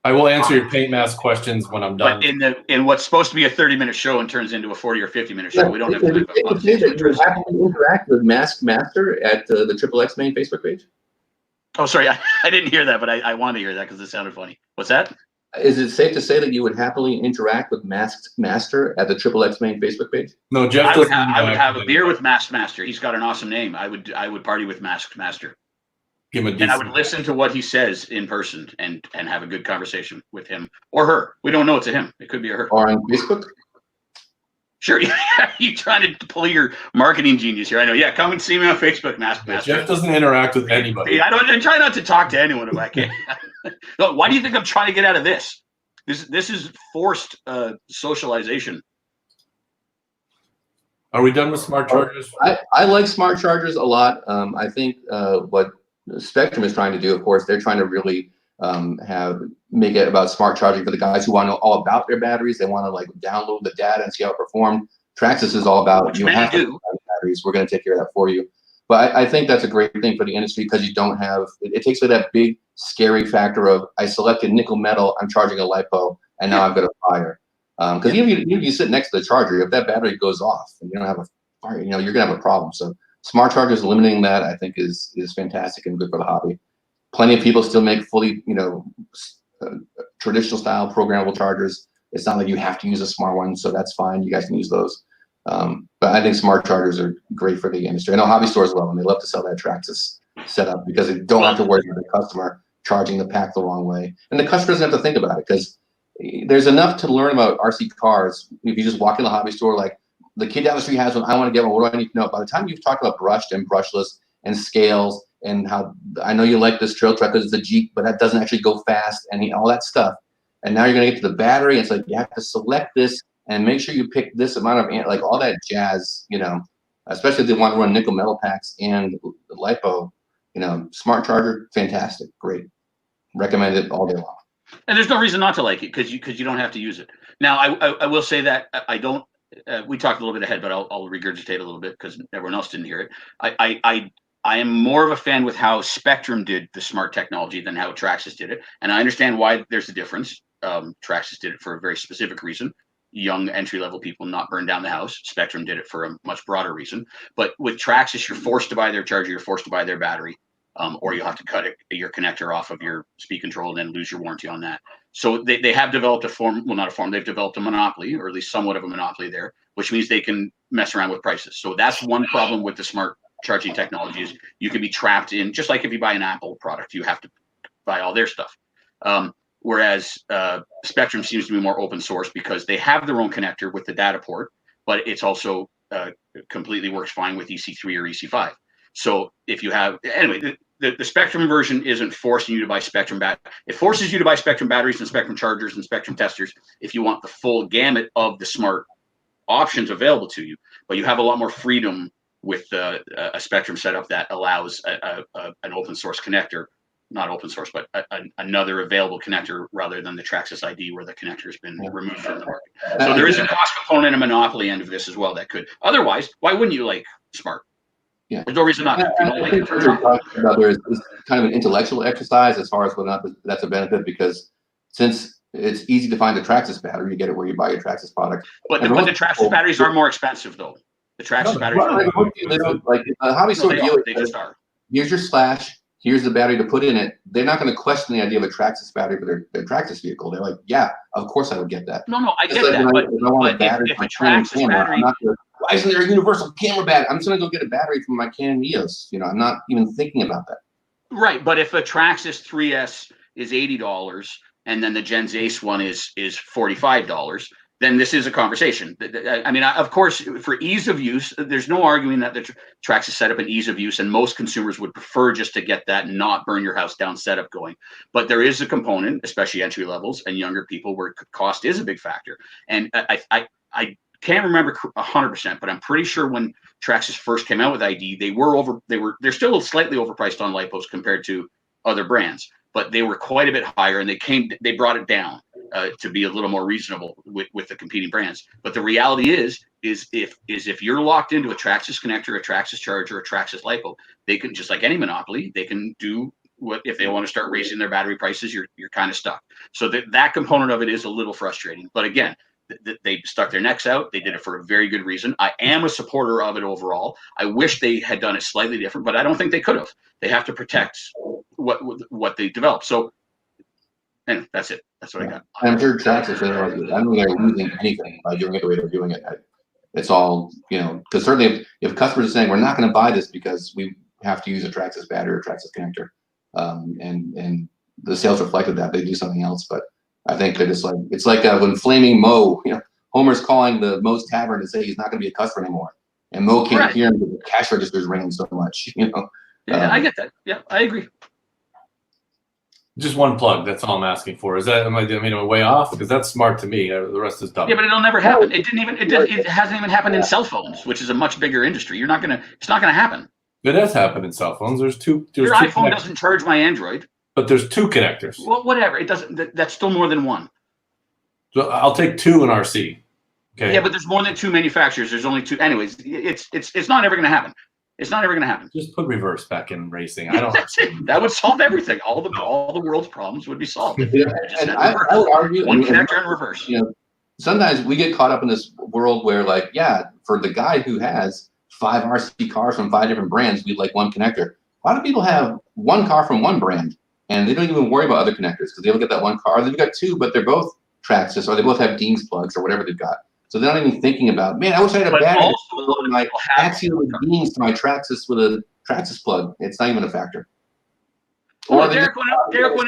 I will answer your paint mask questions when I'm done. But in what's supposed to be a 30-minute show and turns into a 40 or 50-minute show, we don't have time. You happily interact with Masked Master at the XXX main Facebook page? Oh, sorry, I didn't hear that, but I wanted to hear that because it sounded funny. What's that? Is it safe to say that you would happily interact with Masked Master at the XXX main Facebook page? No, Jeff. I would have a beer with Masked Master. He's got an awesome name. I would party with Masked Master. Give him and I would listen to what he says in person and have a good conversation with him or her. We don't know it's a him. It could be a her. Or on Facebook? Sure. You trying to pull your marketing genius here. I know. Yeah, come and see me on Facebook, Masked Master. Jeff doesn't interact with anybody. I try not to talk to anyone if I can. Why do you think I'm trying to get out of this? This is forced socialization. Are we done with smart chargers? I like smart chargers a lot. I think what Spectrum is trying to do, of course, they're trying to really make it about smart charging for the guys who want to know all about their batteries. They want to like download the data and see how it performed. Traxxas is all about you have to have batteries. We're going to take care of that for you. But I think that's a great thing for the industry because you don't have it takes away that big scary factor of I selected nickel metal, I'm charging a LiPo, and now I've got a fire. Because even you sit next to the charger, if that battery goes off and you don't have a fire, you're gonna have a problem. So smart chargers eliminating that I think is fantastic and good for the hobby. Plenty of people still make fully traditional style programmable chargers. It's not like you have to use a smart one, so that's fine. You guys can use those. But I think smart chargers are great for the industry. I know hobby stores love them. They love to sell that Traxxas setup because they don't have to worry about the customer charging the pack the wrong way. And the customer doesn't have to think about it because there's enough to learn about RC cars. If you just walk in the hobby store, like the kid down the street has one, I want to get one. What do I need to know? By the time you've talked about brushed and brushless and scales and how I know you like this trail truck because it's a Jeep, but that doesn't actually go fast and all that stuff. And now you're going to get to the battery. It's like you have to select this and make sure you pick this amount of like all that jazz, especially if they want to run nickel metal packs and the LiPo, smart charger, fantastic, great. Recommend it all day long. And there's no reason not to like it because you don't have to use it. Now, I will say that I don't, we talked a little bit ahead, but I'll regurgitate a little bit because everyone else didn't hear it. I am more of a fan with how Spectrum did the smart technology than how Traxxas did it. And I understand why there's a difference. Traxxas did it for a very specific reason. Young entry-level people not burn down the house. Spectrum did it for a much broader reason. But with Traxxas, you're forced to buy their charger, you're forced to buy their battery. or you'll have to cut your connector off of your speed control and then lose your warranty on that. So they have developed they've developed a monopoly, or at least somewhat of a monopoly there, which means they can mess around with prices. So that's one problem with the smart charging technology is you can be trapped in, just like if you buy an Apple product, you have to buy all their stuff. Whereas Spectrum seems to be more open source because they have their own connector with the data port, but it's also completely works fine with EC3 or EC5. So if you have, anyway, the Spectrum version isn't forcing you to buy Spectrum it forces you to buy Spectrum batteries and Spectrum chargers and Spectrum testers if you want the full gamut of the smart options available to you. But you have a lot more freedom with a Spectrum setup that allows an open source connector, not open source, but another available connector rather than the Traxxas ID where the connector has been removed from the market. So there is a cost component and a monopoly end of this as well that could. Otherwise, why wouldn't you like smart? Yeah. There's no reason not to. If you don't like it, turn it off. There is kind of an intellectual exercise as far as whether or not that's a benefit, because since it's easy to find a Traxxas battery, you get it where you buy your Traxxas product. But the Traxxas batteries are more expensive, though. The Traxxas batteries are like a hobby store dealer. They just are. Here's your Slash. Here's the battery to put in it. They're not going to question the idea of a Traxxas battery for their Traxxas vehicle. They're like, yeah, of course I would get that. No, I get that. But if a Traxxas battery, why isn't there a universal camera battery? I'm just going to go get a battery from my Canon EOS. I'm not even thinking about that. Right, but if a Traxxas 3S is $80 and then the Gens Ace one is $45, then this is a conversation. I mean, of course, for ease of use, there's no arguing that the Traxxas setup and ease of use, and most consumers would prefer just to get that not burn your house down setup going. But there is a component, especially entry levels and younger people, where cost is a big factor. And I can't remember 100%, but I'm pretty sure when Traxxas first came out with ID, they're still slightly overpriced on LiPos compared to other brands, but they were quite a bit higher, and they brought it down to be a little more reasonable with the competing brands. But the reality is if you're locked into a Traxxas connector, a Traxxas charger, a Traxxas LiPo, they can, just like any monopoly, they can do what, if they want to start raising their battery prices, you're kind of stuck. So that component of it is a little frustrating. But again, they stuck their necks out. They did it for a very good reason. I am a supporter of it overall. I wish they had done it slightly different, but I don't think they could have. They have to protect what they developed. So, and that's it. That's what I got. I'm sure Traxxas, I don't think they're losing anything by doing it the way they're doing it. It's all, because certainly if customers are saying we're not going to buy this because we have to use a Traxxas battery or Traxxas connector, and the sales reflected that, they do something else. But I think they're just like, it's like when Flaming Mo, Homer's calling the Moe's Tavern to say he's not going to be a customer anymore, and Mo can't hear him because the cash register's ringing so much. Yeah, I get that. Yeah, I agree. Just one plug. That's all I'm asking for. Is that am I way off? Because that's smart to me. The rest is dumb. Yeah, but it'll never happen. It hasn't even happened in cell phones, which is a much bigger industry. It's not gonna happen. It has happened in cell phones. Your iPhone doesn't charge my Android. But there's two connectors. Well, whatever. It doesn't. That's still more than one. So I'll take two in RC. Okay. Yeah, but there's more than two manufacturers. There's only two. Anyways, it's not ever going to happen. It's not ever going to happen. Just put reverse back in racing. I don't. That would solve everything. All the world's problems would be solved. And I would argue one connector and reverse. Sometimes we get caught up in this world where, for the guy who has 5 RC cars from 5 different brands, we'd like one connector. A lot of people have one car from one brand, and they don't even worry about other connectors because they look at that one car. They've got 2, but they're both Traxxas, or they both have Dean's plugs or whatever they've got. So they're not even thinking about, man, I wish I had a battery to my Axial with Dean's to my Traxxas with a Traxxas plug. It's not even a factor. Well, Derek went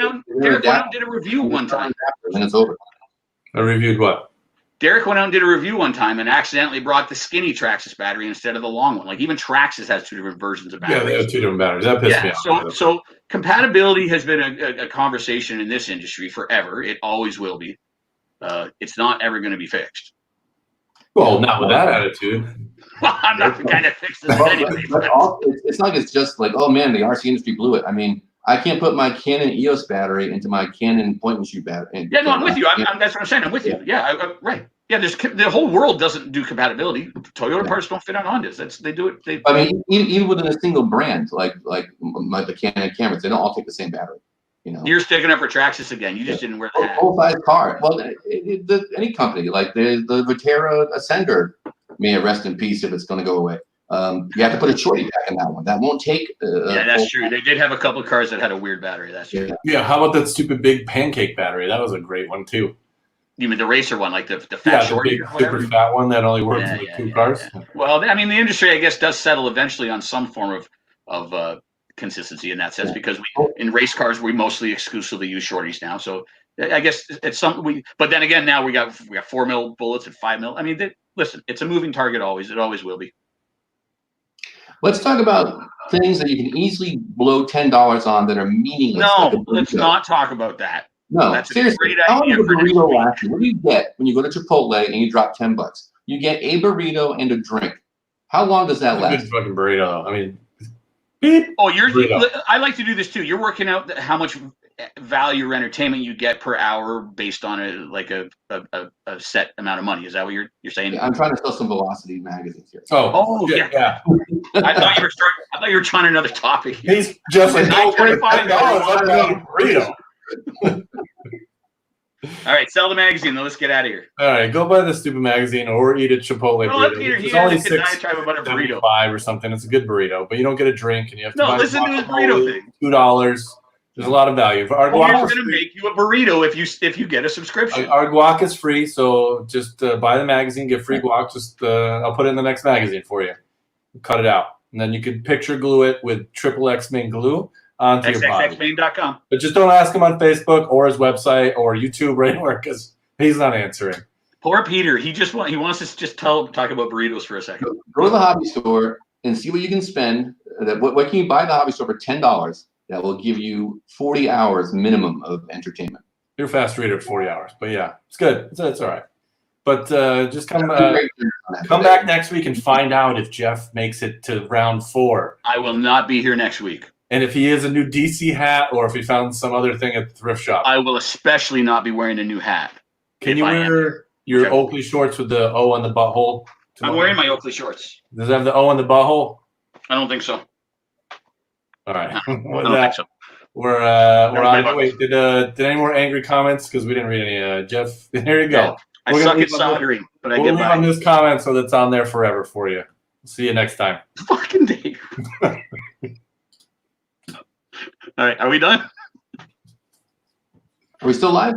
out and did a review one time. And it's over. I reviewed what? Derek went out and did a review one time and accidentally brought the skinny Traxxas battery instead of the long one. Like even Traxxas has 2 different versions of batteries. Yeah, they have 2 different batteries. That pissed me off. So compatibility has been a conversation in this industry forever. It always will be. It's not ever going to be fixed. Well, not with that attitude. Well, I'm not the guy that fixes it anyway. It's not like it's just like, oh man, the RC industry blew it. I mean, I can't put my Canon EOS battery into my Canon point and shoot battery. Yeah, no, I'm with you. That's what I'm saying. I'm with you. Yeah, right. Yeah, the whole world doesn't do compatibility. Toyota parts don't fit on Hondas. They do it. I mean, even within a single brand, like the Canon cameras, they don't all take the same battery. You're sticking up for Traxxas again. You just didn't wear the hat. Full-size car. Well, any company, like the Viterra Ascender, may rest in peace if it's going to go away. You have to put a shorty pack in that one. That won't take. Yeah, that's true. They did have a couple of cars that had a weird battery. That's true. Yeah. How about that stupid big pancake battery? That was a great one too. You mean the racer one, like the fat shorty? The big super fat one that only works with two cars. Yeah. Well, I mean, the industry, I guess, does settle eventually on some form of consistency in that sense, because in race cars we mostly exclusively use shorties now. So I guess it's something but then again, now we got 4 mil bullets and 5 mil. I mean, listen, it's a moving target always. It always will be. Let's talk about things that you can easily blow $10 on that are meaningless. No, let's not talk about that. No, that's seriously. How much a burrito last you? What do you get when you go to Chipotle and you drop $10? You get a burrito and a drink. How long does that last? Good fucking burrito. I mean, beep. Oh, I like to do this too. You're working out how much value or entertainment you get per hour based on a set amount of money. Is that what you're saying? Yeah, I'm trying to sell some Velocity magazines here. Oh yeah. I thought you were trying another topic. He's just like $25 on a burrito. All right, sell the magazine. Let's get out of here. All right, go buy the stupid magazine or eat a Chipotle burrito. Peter, it's only $6.75 or something. It's a good burrito, but you don't get a drink, and you have to buy listen to this burrito thing. $2. There's a lot of value. Our guac is going to make you a burrito if you get a subscription. Our guac is free, so just buy the magazine, get free guac. Just I'll put it in the next magazine for you. Cut it out, and then you can picture glue it with XXX main glue onto your body. XXXmain.com. But just don't ask him on Facebook or his website or YouTube or anywhere, because he's not answering. Poor Peter. He wants us to just talk about burritos for a second. Go to the hobby store and see what you can spend. What can you buy at the hobby store for $10 that will give you 40 hours minimum of entertainment? You're a fast reader at 40 hours, but yeah, it's good. It's all right. But just come back next week and find out if Jeff makes it to round 4. I will not be here next week. And if he has a new DC hat or if he found some other thing at the thrift shop. I will especially not be wearing a new hat. Can you wear your Oakley shorts with the O on the butthole? I'm wearing my Oakley shorts. Does it have the O on the butthole? I don't think so. All right. I don't think so. We're on. Wait, did any more angry comments? Because we didn't read any. Jeff, here you go. Yeah, I suck at soldering, but I get by. We'll leave on this comment so that's on there forever for you. See you next time. Fucking Dave. All right, are we done? Are we still live?